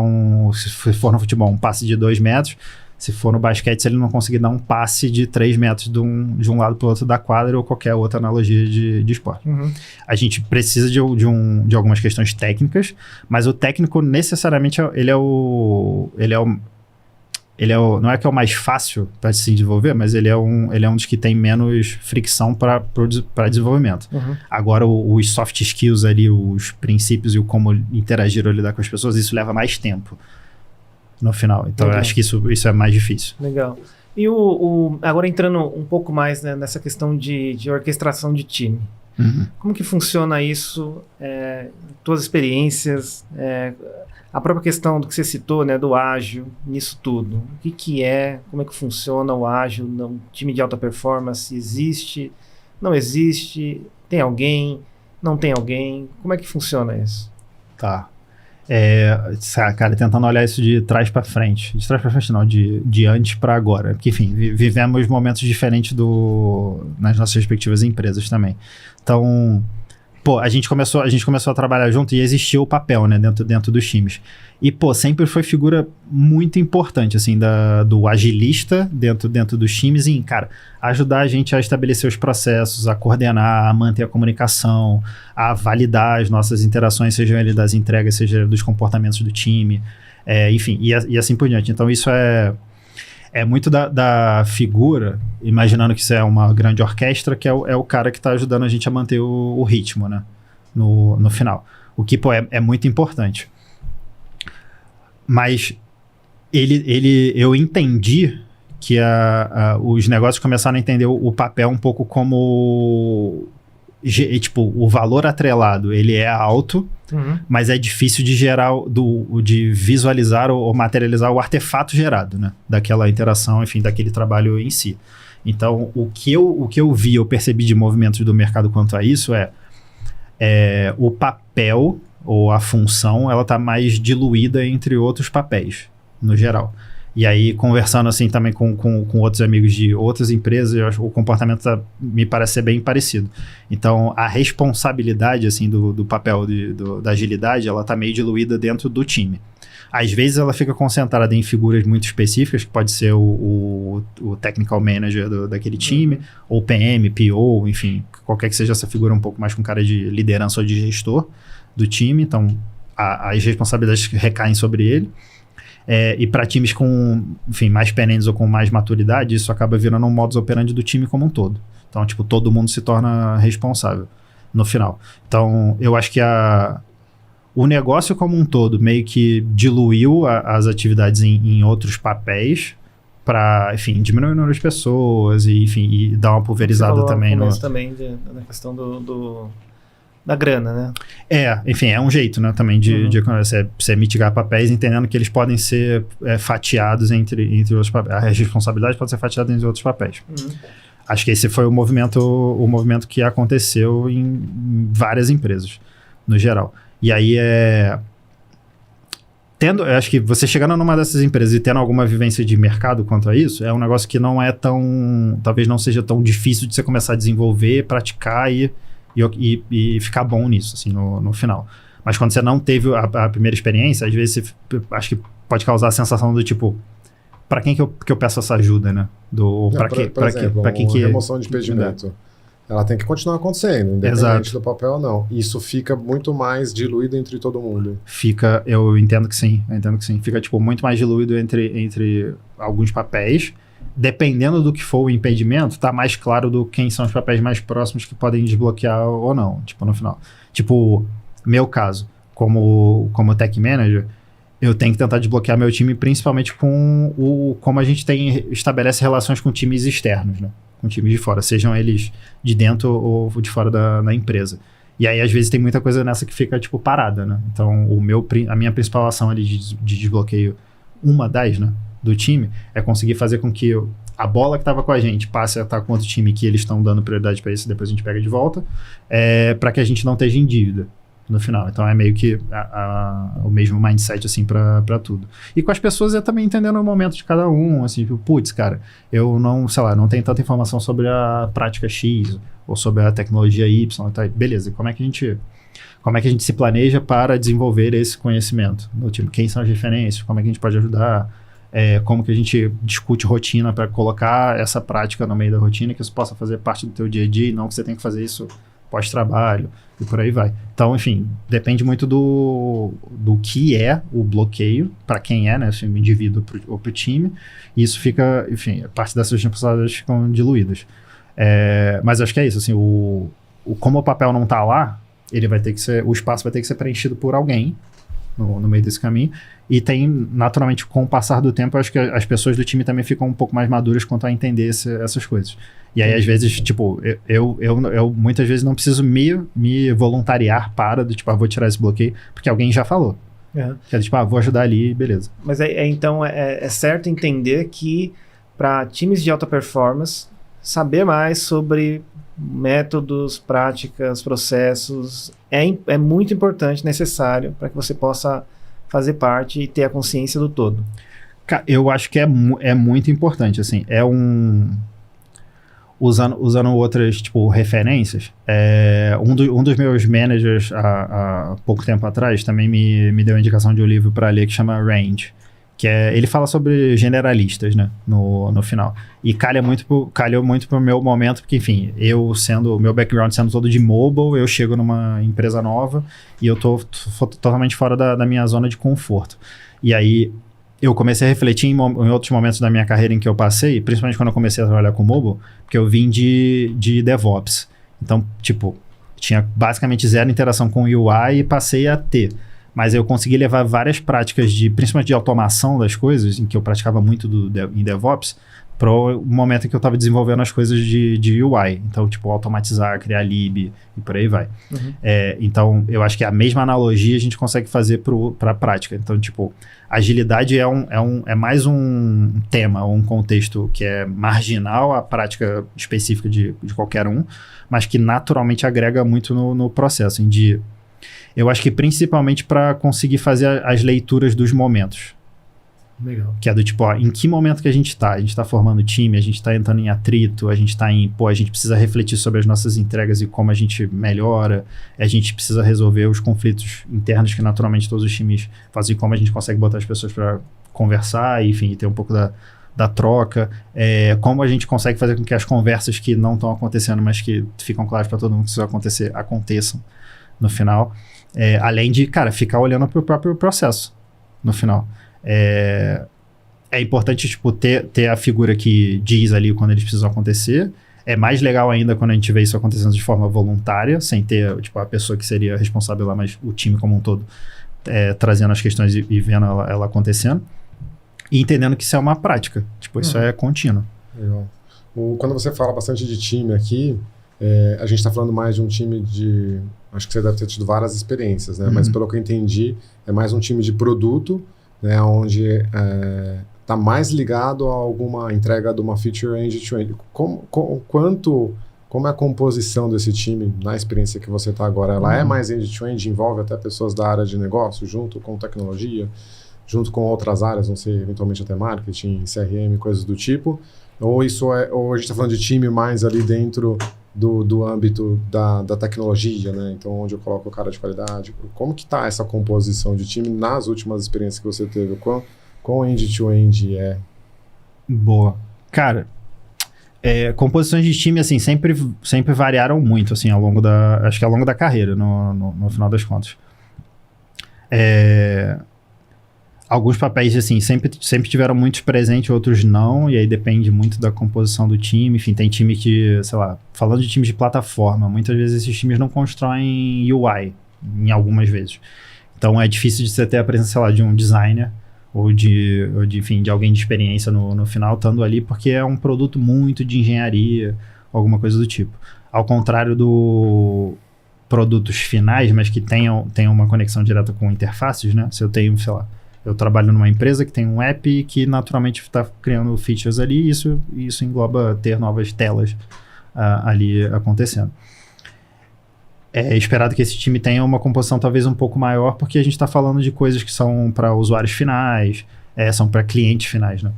se for no futebol, um passe de 2 metros, se for no basquete, se ele não conseguir dar um passe de 3 metros de um lado para o outro da quadra ou qualquer outra analogia de esporte. A gente precisa de algumas questões técnicas, mas o técnico necessariamente não é que é o mais fácil para se desenvolver, mas ele é um dos que tem menos fricção para desenvolvimento. Agora, os soft skills ali, os princípios e o como interagir ou lidar com as pessoas, isso leva mais tempo no final. Então, eu acho que isso é mais difícil. Legal. E agora entrando um pouco mais, né, nessa questão de orquestração de time. Como que funciona isso? Tuas experiências, a própria questão do que você citou, né, do ágil, nisso tudo. O que é? Como é que funciona o ágil? Um time de alta performance existe? Não existe? Tem alguém? Não tem alguém? Como é que funciona isso? Tá. Cara, tentando olhar isso de trás para frente. De trás para frente não, de antes para agora. Porque, enfim, vivemos momentos diferentes nas nossas respectivas empresas também. Então, a gente começou a trabalhar junto e existiu o papel, né, dentro dos times. E, sempre foi figura muito importante, assim, do agilista dentro dos times em, cara, ajudar a gente a estabelecer os processos, a coordenar, a manter a comunicação, a validar as nossas interações, seja ele das entregas, seja dos comportamentos do time, enfim, e assim por diante. Então, isso é muito da figura, imaginando que isso é uma grande orquestra, que é o cara que está ajudando a gente a manter o ritmo, né, no final. O que, é muito importante. Mas eu entendi que os negócios começaram a entender o papel um pouco como... Tipo, o valor atrelado, ele é alto, mas é difícil de gerar, de visualizar ou materializar o artefato gerado, né? Daquela interação, enfim, daquele trabalho em si. Então, o que eu vi, eu percebi de movimentos do mercado quanto a isso o papel ou a função, ela tá mais diluída entre outros papéis, no geral. E aí, conversando assim também com outros amigos de outras empresas, o comportamento me parece ser bem parecido. Então, a responsabilidade assim, do papel da agilidade, ela tá meio diluída dentro do time. Às vezes, ela fica concentrada em figuras muito específicas, que pode ser o technical manager daquele time, ou PM, PO, enfim, qualquer que seja essa figura um pouco mais com cara de liderança ou de gestor do time. Então, as responsabilidades recaem sobre ele. E para times com, enfim, mais perenes ou com mais maturidade, isso acaba virando um modus operandi do time como um todo. Então, tipo, todo mundo se torna responsável no final. Então, eu acho que o negócio como um todo meio que diluiu as atividades em outros papéis para, enfim, diminuir o número de pessoas e, enfim, e dar uma pulverizada também. Também na questão da grana, né? Enfim, é um jeito, né, também de você mitigar papéis, entendendo que eles podem ser fatiados entre outros papéis. A responsabilidade pode ser fatiada entre outros papéis. Acho que esse foi o movimento que aconteceu em várias empresas, no geral. E aí eu acho que você chegando numa dessas empresas e tendo alguma vivência de mercado quanto a isso, é um negócio que não é tão... Talvez não seja tão difícil de você começar a desenvolver, praticar e ficar bom nisso, assim, no final. Mas quando você não teve a primeira experiência, às vezes acho que pode causar a sensação do tipo... Para quem que eu peço essa ajuda, né? Por exemplo, remoção de impedimento. Ela tem que continuar acontecendo, independente do papel ou não. Isso fica muito mais diluído entre todo mundo. Eu entendo que sim. Fica, tipo, muito mais diluído entre alguns papéis. Dependendo do que for o impedimento, tá mais claro quem são os papéis mais próximos que podem desbloquear ou não, tipo, no final. Tipo, meu caso, como Tech Manager, eu tenho que tentar desbloquear meu time, principalmente como a gente estabelece relações com times externos, né? Com times de fora, sejam eles de dentro ou de fora da empresa. E aí, às vezes, tem muita coisa nessa que fica, tipo, parada, né? Então, a minha principal ação ali de desbloqueio, né, do time, é conseguir fazer com que a bola que estava com a gente passe a estar com outro time que eles estão dando prioridade para isso, depois a gente pega de volta, para que a gente não esteja em dívida no final. Então é meio que o mesmo mindset, assim, para tudo. E com as pessoas também entendendo o momento de cada um, assim, tipo, putz, cara, eu não tenho tanta informação sobre a prática X ou sobre a tecnologia Y, tá? Beleza, como é que a gente se planeja para desenvolver esse conhecimento no time? Quem são as referências? Como é que a gente pode ajudar? Como que a gente discute rotina para colocar essa prática no meio da rotina, que isso possa fazer parte do teu dia a dia e não que você tenha que fazer isso pós-trabalho e por aí vai. Então, enfim, depende muito do que é o bloqueio, para quem é, né, se é um indivíduo ou para o time, e isso fica, enfim, parte dessas responsabilidades ficam diluídas. Mas acho que é isso, assim, como o papel não está lá, o espaço vai ter que ser preenchido por alguém no meio desse caminho, e tem, naturalmente, com o passar do tempo, eu acho que as pessoas do time também ficam um pouco mais maduras quanto a entender essas coisas. E aí, às vezes, tipo, eu muitas vezes não preciso me voluntariar tipo, vou tirar esse bloqueio, porque alguém já falou. Que é tipo, vou ajudar ali, beleza. Mas então é certo entender que para times de alta performance, saber mais sobre métodos, práticas, processos é muito importante, necessário para que você possa fazer parte e ter a consciência do todo. Eu acho que é muito importante, assim, usando outras, tipo, referências, um dos meus managers há pouco tempo atrás também me deu a indicação de um livro para ler que chama Range, que ele fala sobre generalistas, né, no final. E calhou muito pro meu momento, porque, enfim, o meu background sendo todo de mobile, eu chego numa empresa nova e eu tô totalmente fora da minha zona de conforto. E aí, eu comecei a refletir em outros momentos da minha carreira em que eu passei, principalmente quando eu comecei a trabalhar com mobile, porque eu vim de DevOps. Então, tipo, tinha basicamente zero interação com UI e passei a ter. Mas eu consegui levar várias práticas, principalmente de automação das coisas, em que eu praticava muito em DevOps, para o momento em que eu estava desenvolvendo as coisas de UI. Então, tipo, automatizar, criar lib e por aí vai. Uhum. Então, eu acho que a mesma analogia a gente consegue fazer para a prática. Então, tipo, agilidade é mais um tema, um contexto que é marginal à prática específica de qualquer um, mas que naturalmente agrega muito no processo. Eu acho que principalmente para conseguir fazer as leituras dos momentos. Legal. Que é do tipo, em que momento que a gente está? A gente está formando time, a gente está entrando em atrito, a gente está a gente precisa refletir sobre as nossas entregas e como a gente melhora, a gente precisa resolver os conflitos internos que naturalmente todos os times fazem, como a gente consegue botar as pessoas para conversar, enfim, ter um pouco da troca, como a gente consegue fazer com que as conversas que não estão acontecendo, mas que ficam claras para todo mundo que isso vai acontecer, aconteçam no final. Além de, cara, ficar olhando para o próprio processo no final. É importante, tipo, ter a figura que diz ali quando eles precisam acontecer. É mais legal ainda quando a gente vê isso acontecendo de forma voluntária, sem ter, tipo, a pessoa que seria responsável lá, mas o time como um todo trazendo as questões e vendo ela acontecendo. E entendendo que isso é uma prática. Tipo, isso é contínuo. Legal. Quando você fala bastante de time aqui, a gente está falando mais de um time de... Acho que você deve ter tido várias experiências, né? Mas pelo que eu entendi, é mais um time de produto, né? Onde está mais ligado a alguma entrega de uma feature end-to-end. Como é a composição desse time na experiência que você está agora? Ela é mais end-to-end, envolve até pessoas da área de negócio, junto com tecnologia, junto com outras áreas, não sei, eventualmente até marketing, CRM, coisas do tipo? Ou a gente está falando de time mais ali dentro do âmbito da tecnologia, né? Então, onde eu coloco o cara de qualidade. Como que está essa composição de time nas últimas experiências que você teve? Quão end-to-end é? Boa. Cara, composições de time, assim, sempre variaram muito, assim, ao longo da carreira, no final das contas. Alguns papéis, assim, sempre tiveram muitos presentes, outros não, e aí depende muito da composição do time. Enfim, tem time que, sei lá, falando de times de plataforma, muitas vezes esses times não constroem UI, em algumas vezes. Então é difícil de você ter a presença, sei lá, de um designer ou de alguém de experiência no final, estando ali, porque é um produto muito de engenharia, alguma coisa do tipo. Ao contrário do produtos finais, mas que tenham uma conexão direta com interfaces, né? Se eu tenho, sei lá, eu trabalho numa empresa que tem um app que naturalmente está criando features ali, e isso engloba ter novas telas ali acontecendo. É esperado que esse time tenha uma composição talvez um pouco maior, porque a gente está falando de coisas que são para usuários finais, são para clientes finais, né?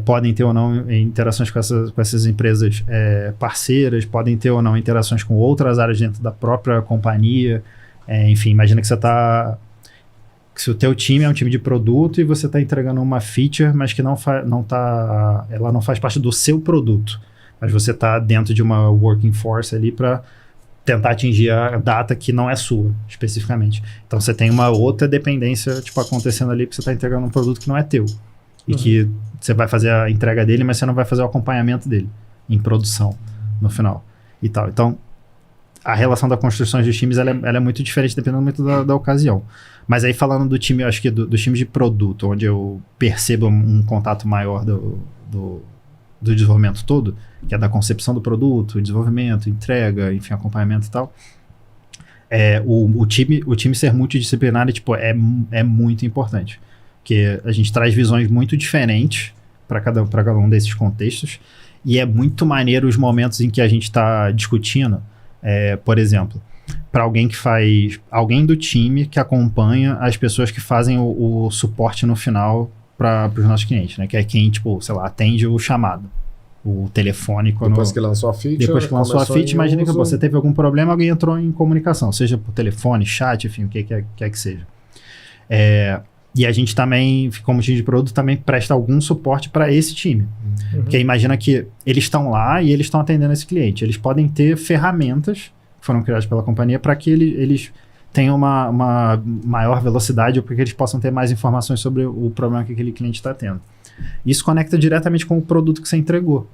Podem ter ou não interações com essas empresas parceiras, podem ter ou não interações com outras áreas dentro da própria companhia. Enfim, imagina que se o teu time é um time de produto e você está entregando uma feature, mas que ela não faz parte do seu produto, mas você está dentro de uma working force ali para tentar atingir a data que não é sua, especificamente. Então, você tem uma outra dependência, tipo, acontecendo ali, porque você está entregando um produto que não é teu. E que você vai fazer a entrega dele, mas você não vai fazer o acompanhamento dele em produção, no final. E tal. Então, a relação da construção dos times, ela é muito diferente, dependendo muito da ocasião. Mas aí, falando do time, eu acho que dos times de produto, onde eu percebo um contato maior do desenvolvimento todo, que é da concepção do produto, desenvolvimento, entrega, enfim, acompanhamento e tal. O time ser multidisciplinar é muito importante. Porque a gente traz visões muito diferentes para cada um desses contextos. E é muito maneiro os momentos em que a gente está discutindo. Por exemplo, para alguém do time que acompanha as pessoas que fazem o suporte no final para os nossos clientes, né? Que é quem, tipo, sei lá, atende o chamado, o telefone. Depois que lançou a feature, imagina que você teve algum problema, alguém entrou em comunicação, seja por telefone, chat, enfim, o que quer que seja. E a gente também, como time de produto, também presta algum suporte para esse time. Porque imagina que eles estão lá e eles estão atendendo esse cliente. Eles podem ter ferramentas que foram criadas pela companhia para que eles tenham uma maior velocidade ou para que eles possam ter mais informações sobre o problema que aquele cliente está tendo. Isso conecta diretamente com o produto que você entregou.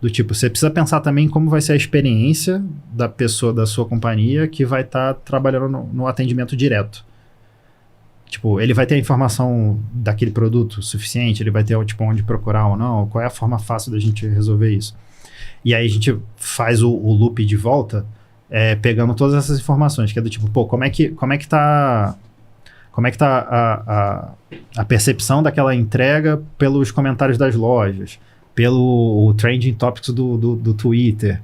Do tipo, você precisa pensar também como vai ser a experiência da pessoa da sua companhia que vai estar trabalhando no atendimento direto. Tipo, ele vai ter a informação daquele produto suficiente? Ele vai ter, tipo, onde procurar ou não? Qual é a forma fácil da gente resolver isso? E aí a gente faz o loop de volta, pegando todas essas informações, que é do tipo, pô, como é que tá a percepção daquela entrega pelos comentários das lojas, pelo trending topics do Twitter,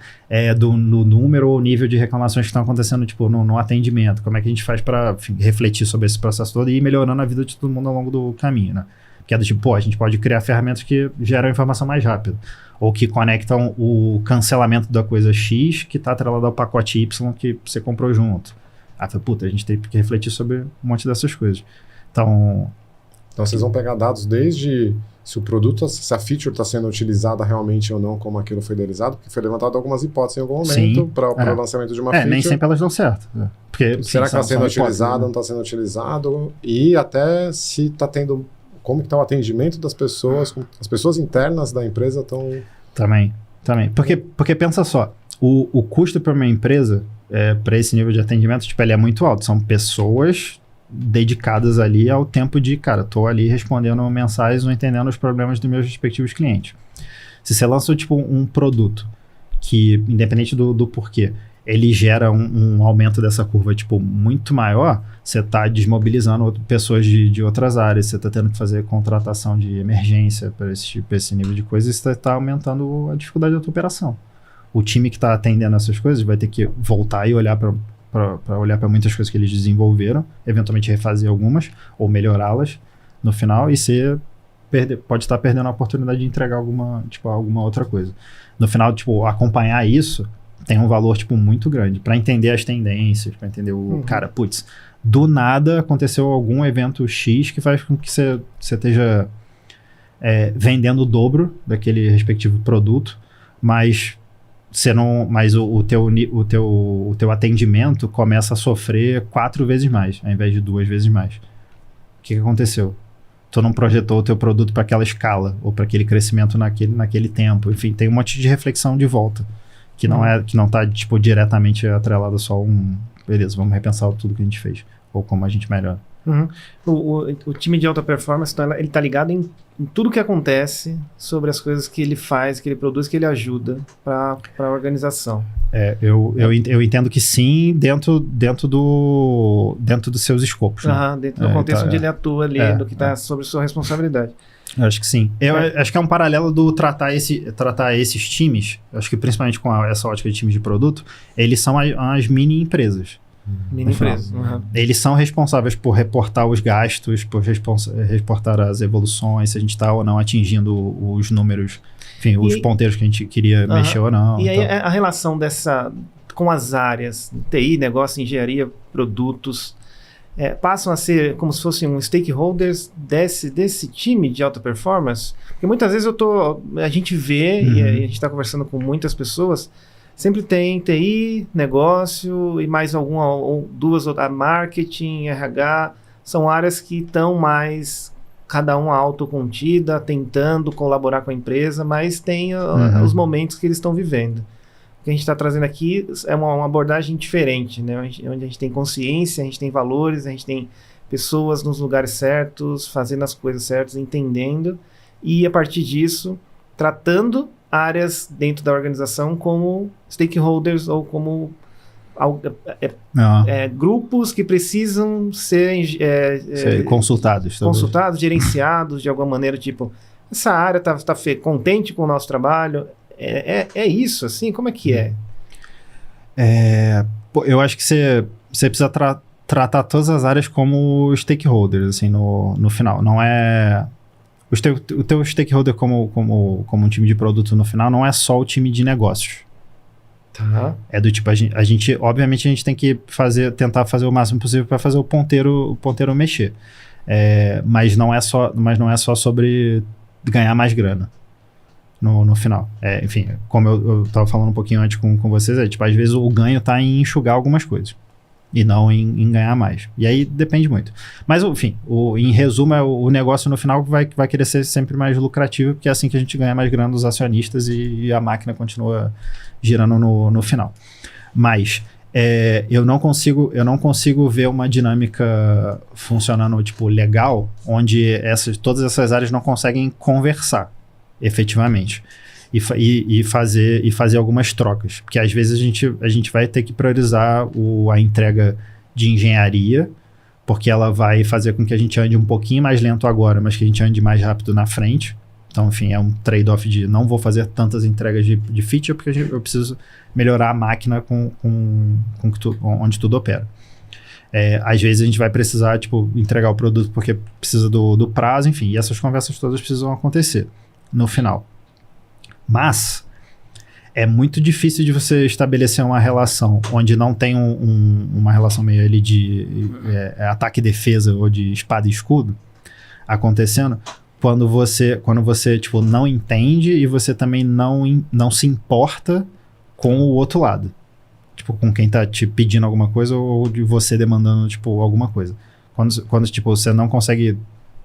do número ou nível de reclamações que estão acontecendo, tipo, no atendimento. Como é que a gente faz para refletir sobre esse processo todo e ir melhorando a vida de todo mundo ao longo do caminho, né? Que é do tipo, a gente pode criar ferramentas que geram informação mais rápido, ou que conectam o cancelamento da coisa X que está atrelado ao pacote Y que você comprou junto. A gente tem que refletir sobre um monte dessas coisas. Então vocês vão pegar dados desde se o produto, se a feature está sendo utilizada realmente ou não, como aquilo foi idealizado, porque foi levantado algumas hipóteses em algum momento para o lançamento de uma feature. Nem sempre elas dão certo. Porque, será que está sendo utilizado, não está sendo utilizado? E até se está tendo... Como que está o atendimento das pessoas, as pessoas internas da empresa estão... Também. Também. Porque pensa só, o custo para uma empresa, para esse nível de atendimento, tipo, ele é muito alto. São pessoas dedicadas ali ao tempo de, cara, tô ali respondendo mensagens ou entendendo os problemas dos meus respectivos clientes. Se você lança, tipo, um produto que, independente do porquê, ele gera um aumento dessa curva, tipo, muito maior, você tá desmobilizando pessoas de outras áreas, você tá tendo que fazer contratação de emergência para esse nível de coisa, e você tá aumentando a dificuldade da tua operação. O time que tá atendendo essas coisas vai ter que voltar e olhar para olhar para muitas coisas que eles desenvolveram, eventualmente refazer algumas, ou melhorá-las no final, e você pode estar perdendo a oportunidade de entregar alguma outra coisa. No final, tipo, acompanhar isso tem um valor, tipo, muito grande, para entender as tendências, para entender cara, putz, do nada aconteceu algum evento X que faz com que você esteja vendendo o dobro daquele respectivo produto, mas o teu atendimento começa a sofrer 4 vezes mais, ao invés de 2 vezes mais. O que aconteceu? Tu não projetou o teu produto para aquela escala, ou para aquele crescimento naquele tempo. Enfim, tem um monte de reflexão de volta, que não tá, tipo, diretamente atrelado só beleza, vamos repensar tudo que a gente fez, ou como a gente melhora. O time de alta performance, então, ele tá ligado em tudo que acontece sobre as coisas que ele faz, que ele produz, que ele ajuda para a organização. Eu entendo que sim, dentro dos seus escopos. Né? Dentro do contexto onde ele atua ali, do que está sobre sua responsabilidade. Eu acho que sim. Eu acho que é um paralelo do tratar esses times, acho que principalmente com essa ótica de times de produto, eles são as mini empresas. Mini empresas. Eles são responsáveis por reportar os gastos, por reportar as evoluções, se a gente está ou não atingindo os números, enfim, os ponteiros que a gente queria mexer ou não. E aí a relação com as áreas, TI, negócio, engenharia, produtos, passam a ser como se fossem um stakeholders desse time de alta performance? Porque muitas vezes a gente vê, e a gente está conversando com muitas pessoas, sempre tem TI, negócio e mais duas, marketing, RH, são áreas que estão mais, cada uma autocontida, tentando colaborar com a empresa, mas tem os momentos que eles estão vivendo. O que a gente está trazendo aqui é uma abordagem diferente, né? Onde a gente tem consciência, a gente tem valores, a gente tem pessoas nos lugares certos, fazendo as coisas certas, entendendo, e a partir disso, tratando áreas dentro da organização como stakeholders ou como grupos que precisam ser consultados, gerenciados de alguma maneira, tipo, essa área está contente com o nosso trabalho, é isso, assim, como é que é? Eu acho que você precisa tratar todas as áreas como stakeholders, assim, no final, não é... O teu stakeholder como um time de produto no final não é só o time de negócios. Tá. É do tipo, a gente obviamente a gente tem que tentar fazer o máximo possível para fazer o ponteiro mexer. Mas não é só sobre ganhar mais grana no final. Enfim, como eu estava falando um pouquinho antes com vocês, tipo, às vezes o ganho está em enxugar algumas coisas. E não em ganhar mais. E aí depende muito. Mas, enfim, em resumo, o negócio no final vai querer ser sempre mais lucrativo, porque é assim que a gente ganha mais grana dos acionistas e a máquina continua girando no final. Mas eu não consigo ver uma dinâmica funcionando, tipo, legal, onde todas essas áreas não conseguem conversar efetivamente. E fazer algumas trocas. Porque às vezes a gente vai ter que priorizar a entrega de engenharia, porque ela vai fazer com que a gente ande um pouquinho mais lento agora, mas que a gente ande mais rápido na frente. Então, enfim, é um trade-off de não vou fazer tantas entregas de feature, porque eu preciso melhorar a máquina onde tudo opera. Às vezes a gente vai precisar, tipo, entregar o produto porque precisa do prazo, enfim, e essas conversas todas precisam acontecer no final. Mas é muito difícil de você estabelecer uma relação onde não tem uma relação meio ali de ataque e defesa ou de espada e escudo acontecendo quando você tipo, não entende e você também não se importa com o outro lado. Tipo, com quem tá te pedindo alguma coisa ou de você demandando, tipo, alguma coisa. Quando tipo, você não consegue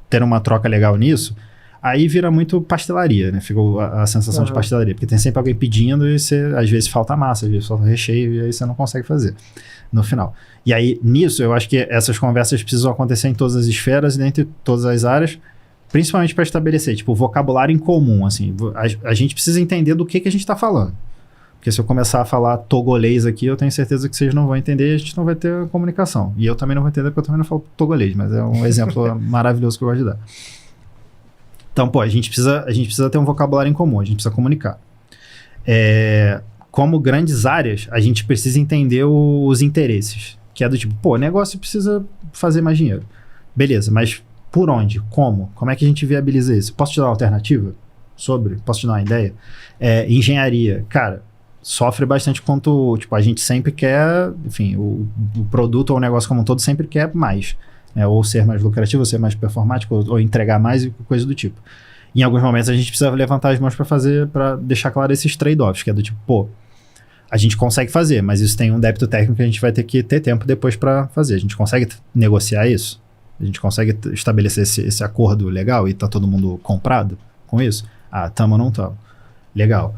ter uma troca legal nisso, Aí vira muito pastelaria, né? Fica a sensação de pastelaria, porque tem sempre alguém pedindo e você, às vezes falta massa, às vezes falta recheio, e aí você não consegue fazer no final. E aí, nisso, eu acho que essas conversas precisam acontecer em todas as esferas e dentro de todas as áreas, principalmente para estabelecer, tipo, vocabulário em comum, assim. A gente precisa entender do que a gente está falando. Porque se eu começar a falar togolês aqui, eu tenho certeza que vocês não vão entender e a gente não vai ter comunicação. E eu também não vou entender porque eu também não falo togolês, mas é um exemplo maravilhoso que eu gosto de dar. Então, pô, a gente precisa ter um vocabulário em comum, a gente precisa comunicar. Como grandes áreas, a gente precisa entender os interesses. Que é do tipo, pô, o negócio precisa fazer mais dinheiro. Beleza, mas por onde? Como? Como é que a gente viabiliza isso? Posso te dar uma alternativa? Posso te dar uma ideia? Engenharia. Cara, sofre bastante quanto, tipo, a gente sempre quer, enfim, o produto ou o negócio como um todo sempre quer mais. Ou ser mais lucrativo, ou ser mais performático, ou entregar mais e coisa do tipo. Em alguns momentos a gente precisa levantar as mãos para deixar claro esses trade-offs, que é do tipo, pô, a gente consegue fazer, mas isso tem um débito técnico que a gente vai ter que ter tempo depois para fazer. A gente consegue negociar isso? A gente consegue estabelecer esse acordo legal e tá todo mundo comprado com isso? Tamo ou não tamo? Legal.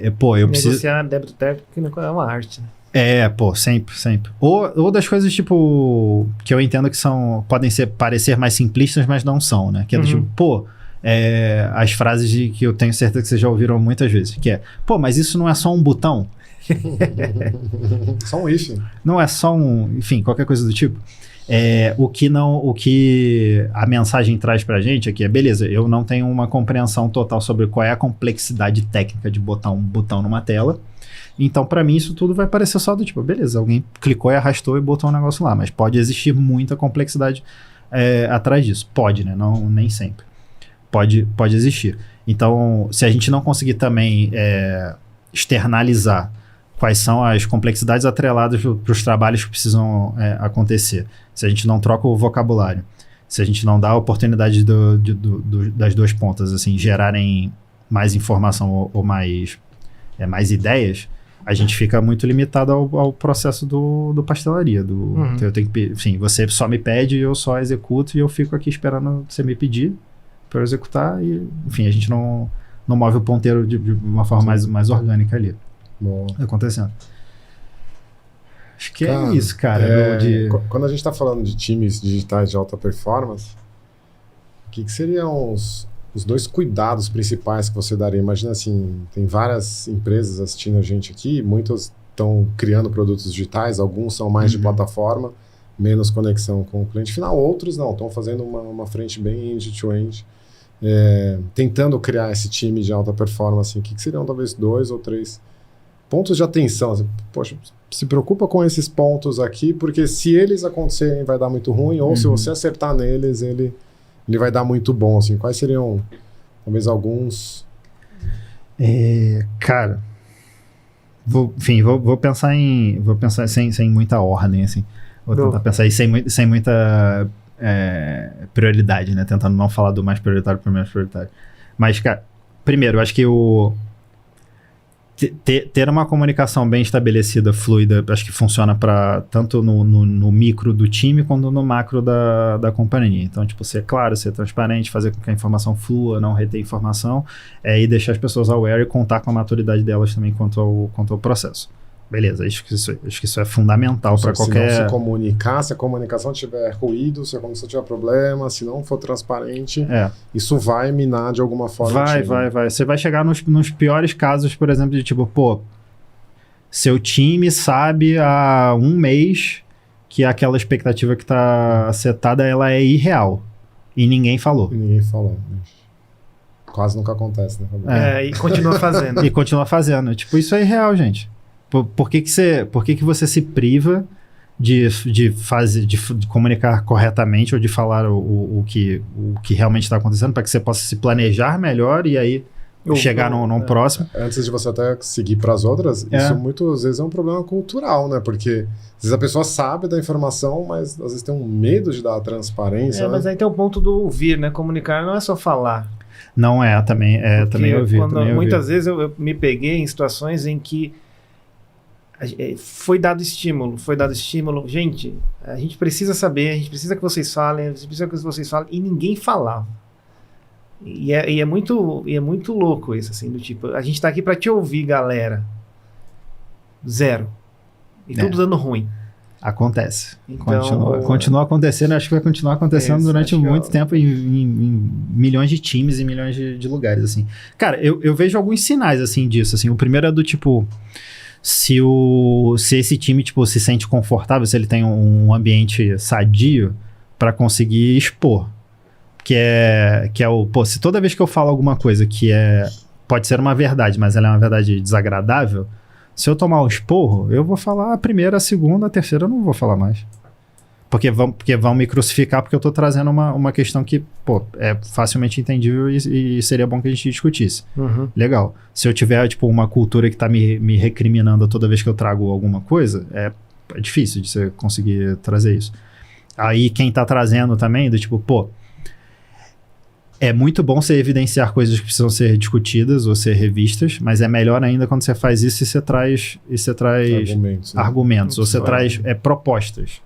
Eu preciso... Negociar débito técnico é uma arte, né? Sempre. Ou das coisas, tipo, que eu entendo que podem parecer mais simplistas, mas não são, né? Que é do tipo, as frases que eu tenho certeza que vocês já ouviram muitas vezes, que é, mas isso não é só um botão? Só um if. Não é só enfim, qualquer coisa do tipo. O que a mensagem traz pra gente aqui beleza, eu não tenho uma compreensão total sobre qual é a complexidade técnica de botar um botão numa tela. Então, para mim, isso tudo vai parecer só do tipo, beleza, alguém clicou e arrastou e botou um negócio lá, mas pode existir muita complexidade atrás disso. Pode, né? Não, nem sempre. Pode existir. Então, se a gente não conseguir também externalizar quais são as complexidades atreladas para os trabalhos que precisam acontecer, se a gente não troca o vocabulário, se a gente não dá a oportunidade das duas pontas, assim, gerarem mais informação ou mais ideias, a gente fica muito limitado ao processo do pastelaria. Eu tenho que, enfim, você só me pede, eu só executo e eu fico aqui esperando você me pedir para eu executar e, enfim, a gente não move o ponteiro de uma forma mais orgânica ali. Bom. Acontecendo. Acho que é isso, cara. Quando a gente está falando de times digitais de alta performance, o que seriam os dois cuidados principais que você daria? Imagina assim, tem várias empresas assistindo a gente aqui, muitas estão criando produtos digitais, alguns são mais de plataforma, menos conexão com o cliente final, outros não, estão fazendo uma frente bem end-to-end, tentando criar esse time de alta performance. O que seriam talvez 2 ou 3 pontos de atenção? Assim, poxa, se preocupa com esses pontos aqui, porque se eles acontecerem vai dar muito ruim, ou se você acertar neles, ele vai dar muito bom, assim. Quais seriam, talvez, alguns? Cara, vou pensar sem muita ordem, assim. Vou tentar pensar aí sem muita prioridade, né? Tentando não falar do mais prioritário para o menos prioritário. Mas, cara, primeiro, eu acho que ter uma comunicação bem estabelecida, fluida, acho que funciona tanto no micro do time quanto no macro da companhia. Então, tipo, ser claro, ser transparente, fazer com que a informação flua, não reter informação, e deixar as pessoas aware e contar com a maturidade delas também quanto ao processo. Beleza, acho que isso é fundamental para qualquer... Se não se comunicar, se a comunicação tiver ruído, se a comunicação tiver problema, se não for transparente, isso vai minar de alguma forma. Vai. Você vai chegar nos piores casos, por exemplo, de tipo, seu time sabe há um mês que aquela expectativa que está setada, ela é irreal. E ninguém falou. Quase nunca acontece, né? E continua fazendo. Tipo, isso é irreal, gente. Por que você se priva de comunicar corretamente ou de falar o que realmente está acontecendo para que você possa se planejar melhor e aí chegar num próximo? Antes de você até seguir para as outras, isso muitas vezes é um problema cultural, né? Porque às vezes a pessoa sabe da informação, mas às vezes tem um medo de dar transparência. Mas aí tem o ponto do ouvir, né? Comunicar não é só falar. Não também ouvir. Muitas vezes eu me peguei em situações em que foi dado estímulo. Gente, a gente precisa saber, a gente precisa que vocês falem, e ninguém falava. E é muito louco isso, assim, do tipo, a gente tá aqui pra te ouvir, galera. Zero. E tudo dando ruim. Acontece. Então, continua acontecendo, acho que vai continuar acontecendo durante muito tempo em milhões de times e milhões de lugares, assim. Cara, eu vejo alguns sinais, assim, disso, assim. O primeiro é do tipo, se esse time, tipo, se sente confortável, se ele tem um ambiente sadio para conseguir expor. Que é pô, se toda vez que eu falo alguma coisa que pode ser uma verdade, mas ela é uma verdade desagradável, se eu tomar um esporro, eu vou falar a primeira, a segunda, a terceira eu não vou falar mais. Porque vão me crucificar porque eu tô trazendo uma questão que, pô, é facilmente entendível e seria bom que a gente discutisse. Uhum. Legal. Se eu tiver, tipo, uma cultura que tá me recriminando toda vez que eu trago alguma coisa, é difícil de você conseguir trazer isso. Aí quem tá trazendo também, do tipo, pô, é muito bom você evidenciar coisas que precisam ser discutidas ou ser revistas, mas é melhor ainda quando você faz isso e você traz argumentos, ou você traz propostas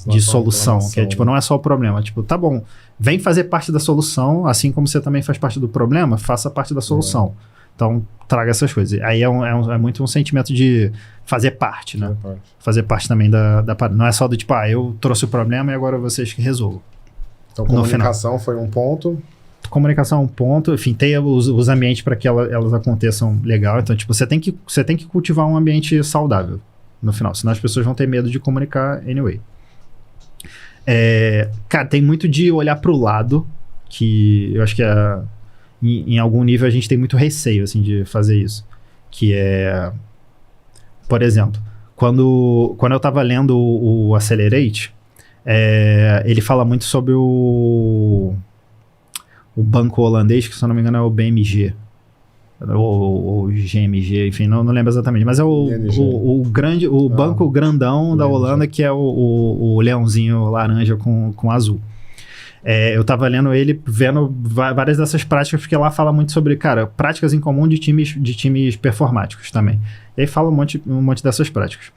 de solução, que é tipo, não é só o problema, tipo, tá bom, vem fazer parte da solução, assim como você também faz parte do problema, faça parte da solução. Então, traga essas coisas. Aí é muito um sentimento de fazer parte, né? Fazer parte também da não é só do tipo, eu trouxe o problema e agora vocês que resolvam. Então, comunicação foi um ponto. Comunicação é um ponto, enfim, tem os ambientes para que elas aconteçam legal. Então, tipo, você tem que cultivar um ambiente saudável no final, senão as pessoas vão ter medo de comunicar anyway. Cara, tem muito de olhar para o lado, que eu acho que em algum nível a gente tem muito receio, assim, de fazer isso. Que é, por exemplo, quando eu estava lendo o Accelerate, ele fala muito sobre o banco holandês, que se eu não me engano é o BMG, ou GMG, enfim, não lembro exatamente, mas é o banco grandão da Holanda, que é o leãozinho laranja com azul. Eu tava lendo ele, vendo várias dessas práticas, porque lá fala muito sobre, cara, práticas em comum de times performáticos também. E aí fala um monte dessas práticas.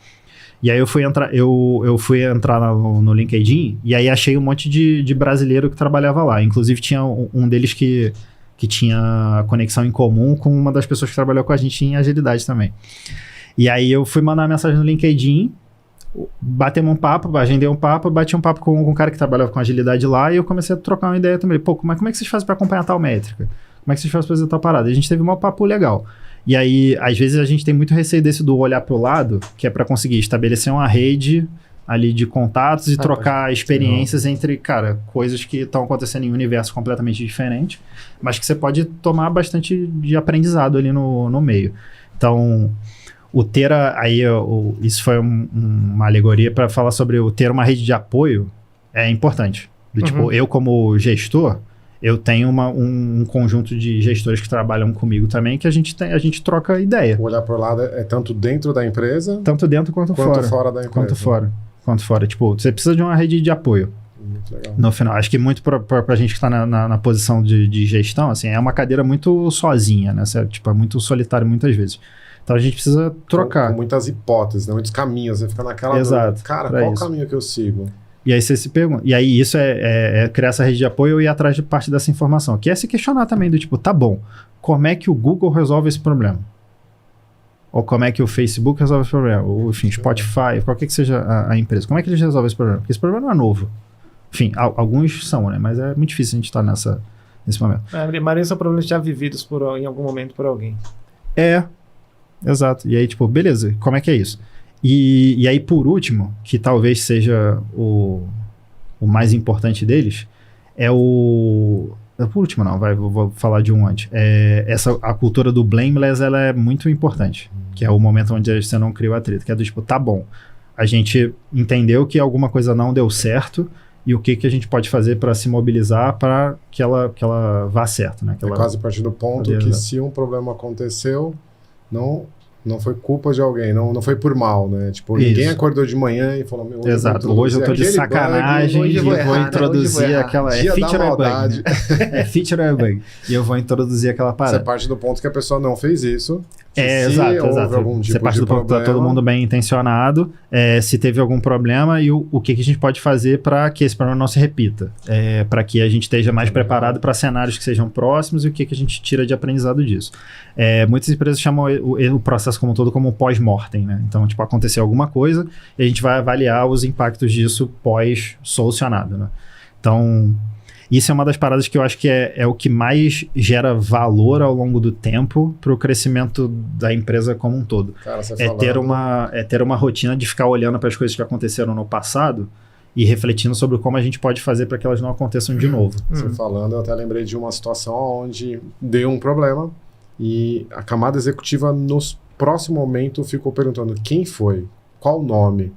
E aí eu fui entrar no LinkedIn e aí achei um monte de brasileiro que trabalhava lá. Inclusive tinha um deles que tinha conexão em comum com uma das pessoas que trabalhou com a gente em agilidade também. E aí eu fui mandar uma mensagem no LinkedIn, batemos um papo, agendei um papo, bati um papo com um cara que trabalhava com agilidade lá e eu comecei a trocar uma ideia também. Pô, como é que vocês fazem para acompanhar tal métrica? Como é que vocês fazem para fazer tal parada? E a gente teve um papo legal. E aí, às vezes, a gente tem muito receio desse do olhar para o lado, que é para conseguir estabelecer uma rede ali de contatos e trocar experiências entre, cara, coisas que estão acontecendo em um universo completamente diferente, mas que você pode tomar bastante de aprendizado ali no meio. Então, isso foi uma alegoria para falar sobre ter uma rede de apoio é importante. Tipo, eu como gestor, eu tenho um conjunto de gestores que trabalham comigo também, que a gente troca ideia. O olhar para o lado é tanto dentro da empresa... Tanto dentro quanto fora. Fora da empresa. Quanto fora. Tipo, você precisa de uma rede de apoio. Muito legal. No final. Acho que muito pra gente que está na posição de gestão, assim, é uma cadeira muito sozinha, né? Tipo, é muito solitário muitas vezes. Então a gente precisa trocar. Com muitas hipóteses, né? Muitos caminhos. Você fica naquela... Exato. Cara, qual o caminho que eu sigo? E aí você se pergunta. E aí isso é criar essa rede de apoio e ir atrás de parte dessa informação. Que é se questionar também do tipo, tá bom, como é que o Google resolve esse problema? Ou como é que o Facebook resolve esse problema? Ou, enfim, Spotify, qualquer que seja a empresa. Como é que eles resolvem esse problema? Porque esse problema não é novo. Enfim, alguns são, né? Mas é muito difícil a gente estar nesse momento. Mas são problemas já vividos em algum momento por alguém. Exato. E aí, tipo, beleza, como é que é isso? E aí, por último, que talvez seja o mais importante deles, por último não, vou falar de um antes. A cultura do blameless, ela é muito importante, que é o momento onde você não cria o atrito, que é do tipo, tá bom, a gente entendeu que alguma coisa não deu certo, e o que a gente pode fazer para se mobilizar para que ela vá certo, né? Quase a partir do ponto que se um problema aconteceu, não Não foi culpa de alguém, não foi por mal, né? Tipo, ninguém Isso. acordou de manhã e falou, meu, Exato, hoje eu tô de sacanagem hoje e eu vou vou errar, introduzir hoje eu vou aquela... Dia É da feature ou bug, maldade. né? É feature ou bug. E eu vou introduzir aquela Você parada. parte do ponto que a pessoa não fez isso. Que se Exato. houve algum Você tipo parte de do ponto que tá problema, todo mundo bem intencionado, se teve algum problema e o que a gente pode fazer para que esse problema não se repita. Para que a gente esteja mais preparado para cenários que sejam próximos e o que a gente tira de aprendizado disso. Muitas empresas chamam o processo como um todo como pós-mortem, né? Então, tipo, aconteceu alguma coisa e a gente vai avaliar os impactos disso pós-solucionado, né? Então, isso é uma das paradas que eu acho que é o que mais gera valor ao longo do tempo para o crescimento da empresa como um todo. Cara, você Ter uma rotina de ficar olhando para as coisas que aconteceram no passado e refletindo sobre como a gente pode fazer para que elas não aconteçam de novo. Você falando, eu até lembrei de uma situação onde deu um problema e a camada executiva no próximo momento ficou perguntando quem foi, qual o nome.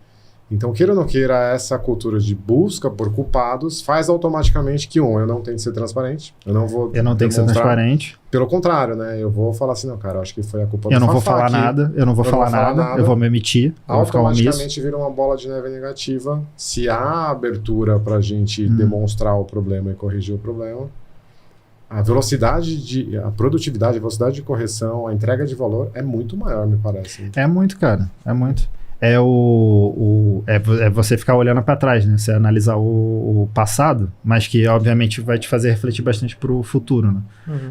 Então, queira ou não queira, essa cultura de busca por culpados faz automaticamente que, eu não tenho que ser transparente, eu não tenho que ser transparente. Pelo contrário, né? Eu vou falar assim, não, cara, eu acho que foi a culpa do Eu não Fafá vou falar aqui. nada, eu não vou falar nada, eu vou me omitir, eu vou ficar omisso. Automaticamente vira uma bola de neve negativa. Se há abertura pra gente demonstrar o problema e corrigir o problema, a produtividade, a velocidade de correção, a entrega de valor é muito maior, me parece. É muito, cara, é muito. É você ficar olhando para trás, né? Você analisar o passado, mas que obviamente vai te fazer refletir bastante pro futuro, né?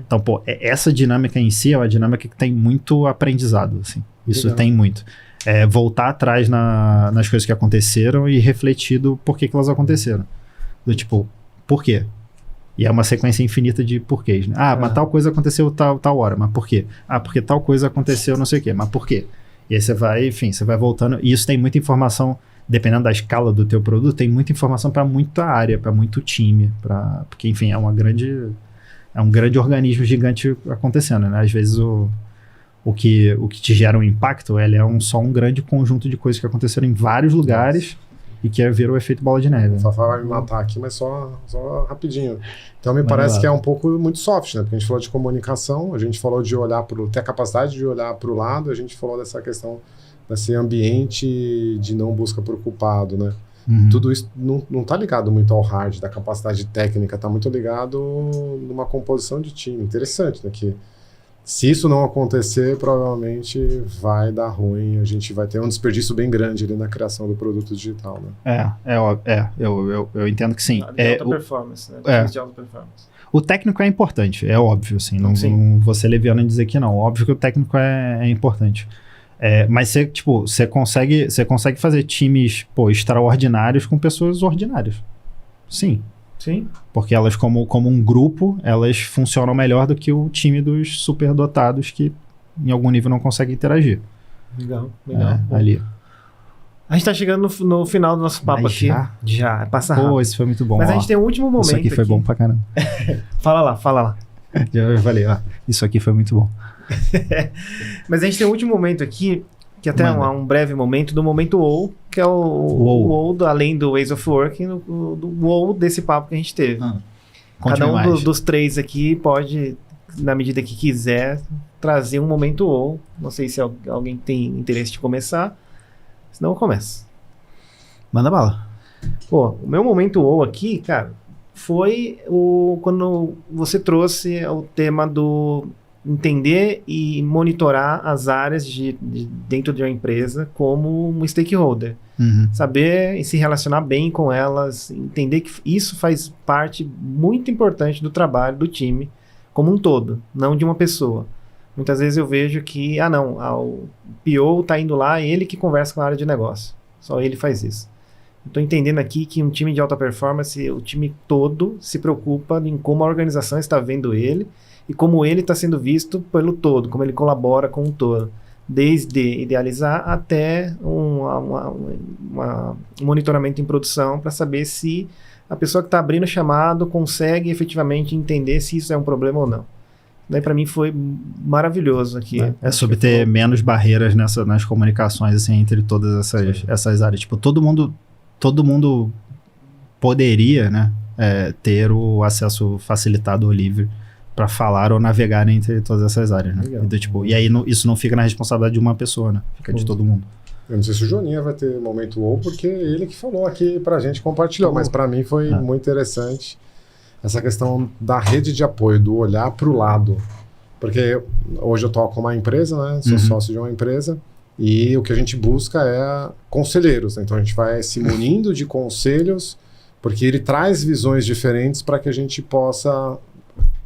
Então, pô, essa dinâmica em si é uma dinâmica que tem muito aprendizado, assim. Isso Legal. tem muito. Voltar atrás nas coisas que aconteceram e refletir do porquê que elas aconteceram. Do tipo, por quê? E é uma sequência infinita de porquês, né? Mas tal coisa aconteceu tal hora, mas por quê? Porque tal coisa aconteceu não sei o quê, mas por quê? E aí você vai voltando. E isso tem muita informação, dependendo da escala do teu produto, tem muita informação para muita área, para muito time, porque, enfim, é um grande organismo gigante acontecendo, né? Às vezes o que te gera um impacto, ele é só um grande conjunto de coisas que aconteceram em vários lugares e que vira o efeito bola de neve. O Fafá vai me matar aqui, mas só rapidinho. Então me parece que é um pouco muito soft, né? Porque a gente falou de comunicação, a gente falou de ter a capacidade de olhar para o lado, a gente falou dessa questão desse ambiente de não busca por culpado, né? Tudo isso não tá ligado muito ao hard, da capacidade técnica, tá muito ligado numa composição de time. Interessante, né? Que se isso não acontecer, provavelmente vai dar ruim, a gente vai ter um desperdício bem grande ali na criação do produto digital, né? Eu entendo que sim. De alta performance, né? De alta performance. O técnico é importante, é óbvio, assim, não vou ser leviano em dizer que não. Óbvio que o técnico é importante. Mas você consegue fazer times, extraordinários com pessoas ordinárias. Sim. Porque elas, como um grupo, elas funcionam melhor do que o time dos superdotados que, em algum nível, não conseguem interagir. Legal. Ali. A gente tá chegando no final do nosso papo aqui. Já, passa rápido. Pô, isso foi muito bom. Mas a gente tem um último momento. Isso aqui foi bom pra caramba. Fala lá. Já falei, isso aqui foi muito bom. Mas a gente tem um último momento aqui, que até é um breve momento, do momento WoW, que é o WoW, além do Ways of Working, do WoW desse papo que a gente teve. Cada um dos três aqui pode, na medida que quiser, trazer um momento WoW. Não sei se alguém tem interesse de começar, senão eu começo. Manda bala. Pô, o meu momento WoW aqui, cara, foi quando você trouxe o tema do entender e monitorar as áreas dentro de uma empresa como um stakeholder. Saber e se relacionar bem com elas, entender que isso faz parte muito importante do trabalho do time como um todo, não de uma pessoa. Muitas vezes eu vejo que, o PO tá indo lá, ele que conversa com a área de negócio. Só ele faz isso. Estou entendendo aqui que um time de alta performance, o time todo se preocupa em como a organização está vendo ele e como ele está sendo visto pelo todo, como ele colabora com o todo. Desde idealizar até um monitoramento em produção para saber se a pessoa que está abrindo o chamado consegue efetivamente entender se isso é um problema ou não. Daí para mim foi maravilhoso aqui. É sobre ter menos barreiras nas comunicações assim, entre todas essas áreas. Tipo, todo mundo poderia, né, ter o acesso facilitado ou livre falar ou navegar entre todas essas áreas, né? E aí isso não fica na responsabilidade de uma pessoa, né? Fica de todo mundo. Eu não sei se o Joninha vai ter momento ou porque ele que falou aqui pra gente, compartilhou, mas pra mim foi muito interessante essa questão da rede de apoio, do olhar pro lado. Porque hoje eu toco uma empresa, né? Sou sócio de uma empresa e o que a gente busca é conselheiros, né? Então a gente vai se munindo de conselhos porque ele traz visões diferentes para que a gente possa...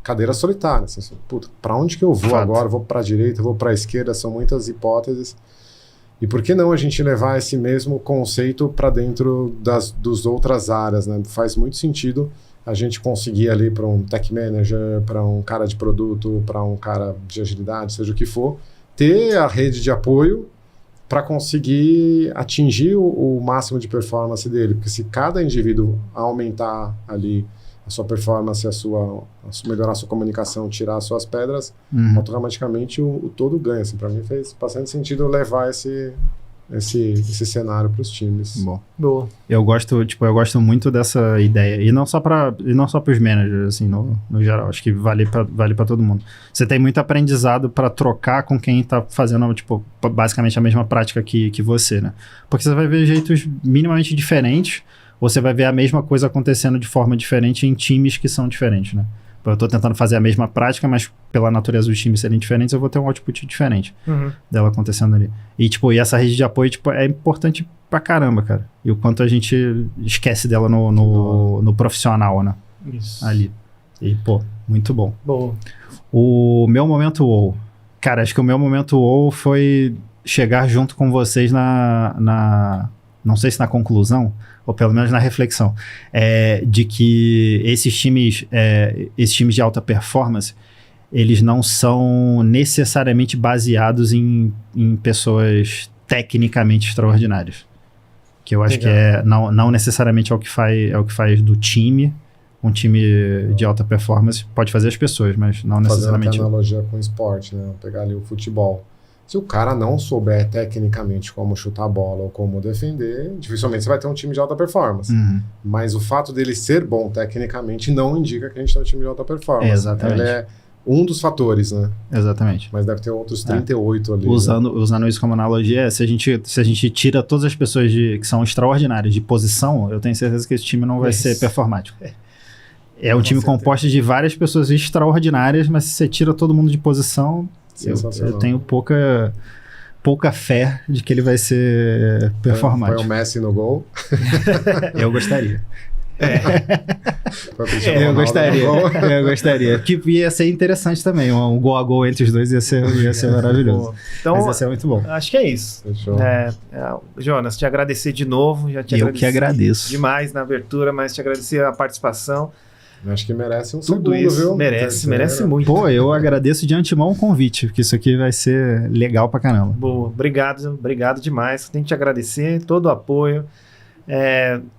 Cadeiras solitárias. Assim, puta, pra onde que eu vou agora? Vou pra direita, vou pra esquerda, são muitas hipóteses. E por que não a gente levar esse mesmo conceito para dentro das outras áreas, né? Faz muito sentido a gente conseguir ali para um tech manager, para um cara de produto, para um cara de agilidade, seja o que for, ter a rede de apoio para conseguir atingir o máximo de performance dele. Porque se cada indivíduo aumentar ali a sua performance, melhorar a sua comunicação, tirar as suas pedras, automaticamente o todo ganha. Assim, para mim fez bastante sentido levar esse cenário para os times. Bom. Boa. Eu gosto muito dessa ideia. E não só para os managers, assim, no geral. Acho que vale para todo mundo. Você tem muito aprendizado para trocar com quem está fazendo, tipo, basicamente a mesma prática que você, né? Porque você vai ver jeitos minimamente diferentes, ou você vai ver a mesma coisa acontecendo de forma diferente em times que são diferentes, né? Eu estou tentando fazer a mesma prática, mas pela natureza dos times serem diferentes, eu vou ter um output diferente dela acontecendo ali. E essa rede de apoio, é importante pra caramba, cara. E o quanto a gente esquece dela no profissional, né? Isso. Ali. E, muito bom. Bom. O meu momento WoW. Cara, acho que o meu momento WoW foi chegar junto com vocês não sei se na conclusão, ou pelo menos na reflexão, de que esses times de alta performance, eles não são necessariamente baseados em pessoas tecnicamente extraordinárias. Que eu acho que não necessariamente é o que faz do time. Um time de alta performance pode fazer as pessoas, mas não necessariamente... Fazendo analogia com o esporte, né? Vou pegar ali o futebol. Se o cara não souber tecnicamente como chutar a bola ou como defender, dificilmente você vai ter um time de alta performance. Mas o fato dele ser bom tecnicamente não indica que a gente tem um time de alta performance. Exatamente. Ele é um dos fatores, né? Exatamente. Mas deve ter outros 38 ali. Usando isso como analogia, se a gente tira todas as pessoas que são extraordinárias de posição, eu tenho certeza que esse time não vai ser performático. É um time composto de várias pessoas extraordinárias, mas se você tira todo mundo de posição... Eu tenho pouca fé de que ele vai ser performático. Põe o Messi no gol. Eu gostaria. Eu gostaria. Que ia ser interessante também. Um gol a gol entre os dois ia ser maravilhoso. Então, mas ia ser muito bom. Acho que é isso. Jonas, te agradecer de novo. Eu que agradeço. Demais na abertura, mas te agradecer a participação. Acho que merece tudo isso, viu? Merece muito. Eu agradeço de antemão o convite, porque isso aqui vai ser legal pra caramba. Boa, obrigado demais. Tenho que te agradecer todo o apoio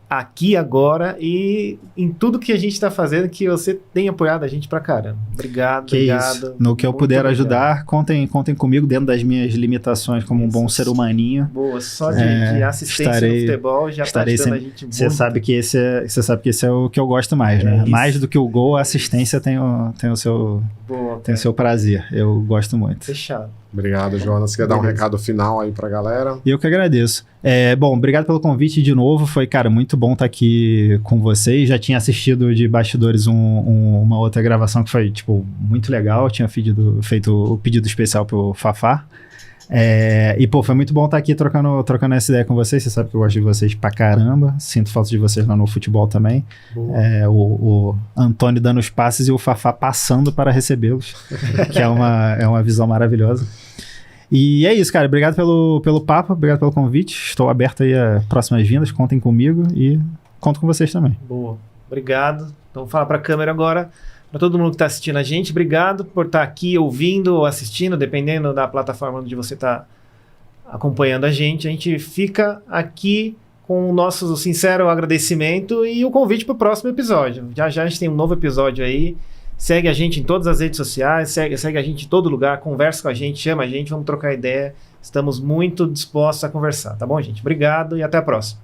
aqui agora e em tudo que a gente tá fazendo, que você tem apoiado a gente pra caramba. Obrigado. Isso. No que eu puder ajudar, contem comigo dentro das minhas limitações como um bom ser humaninho. Boa, só de assistência no futebol já tá ajudando a gente muito. Você sabe que esse é o que eu gosto mais, né? Mais do que o gol, a assistência tem o seu prazer. Eu gosto muito. Fechado. Obrigado, Jonas. Você quer dar um recado final aí pra galera? Eu que agradeço. Bom, obrigado pelo convite de novo. Foi, cara, muito bom estar aqui com vocês. Já tinha assistido de bastidores uma outra gravação que foi, tipo, muito legal. Eu tinha feito o pedido especial pro Fafá. Foi muito bom estar aqui trocando essa ideia com vocês. Você sabe que eu gosto de vocês pra caramba. Sinto falta de vocês lá no futebol também. O Antônio dando os passes e o Fafá passando para recebê-los, que é uma visão maravilhosa. E é isso, cara. Obrigado pelo papo, obrigado pelo convite. Estou aberto aí a próximas vindas. Contem comigo e conto com vocês também. Boa. Obrigado. Então, vou falar para a câmera agora. Para todo mundo que está assistindo a gente, obrigado por estar aqui ouvindo ou assistindo, dependendo da plataforma onde você está acompanhando a gente. A gente fica aqui com o nosso sincero agradecimento e o convite para o próximo episódio. Já a gente tem um novo episódio aí. Segue a gente em todas as redes sociais, segue a gente em todo lugar, conversa com a gente, chama a gente, vamos trocar ideia. Estamos muito dispostos a conversar, tá bom, gente? Obrigado e até a próxima.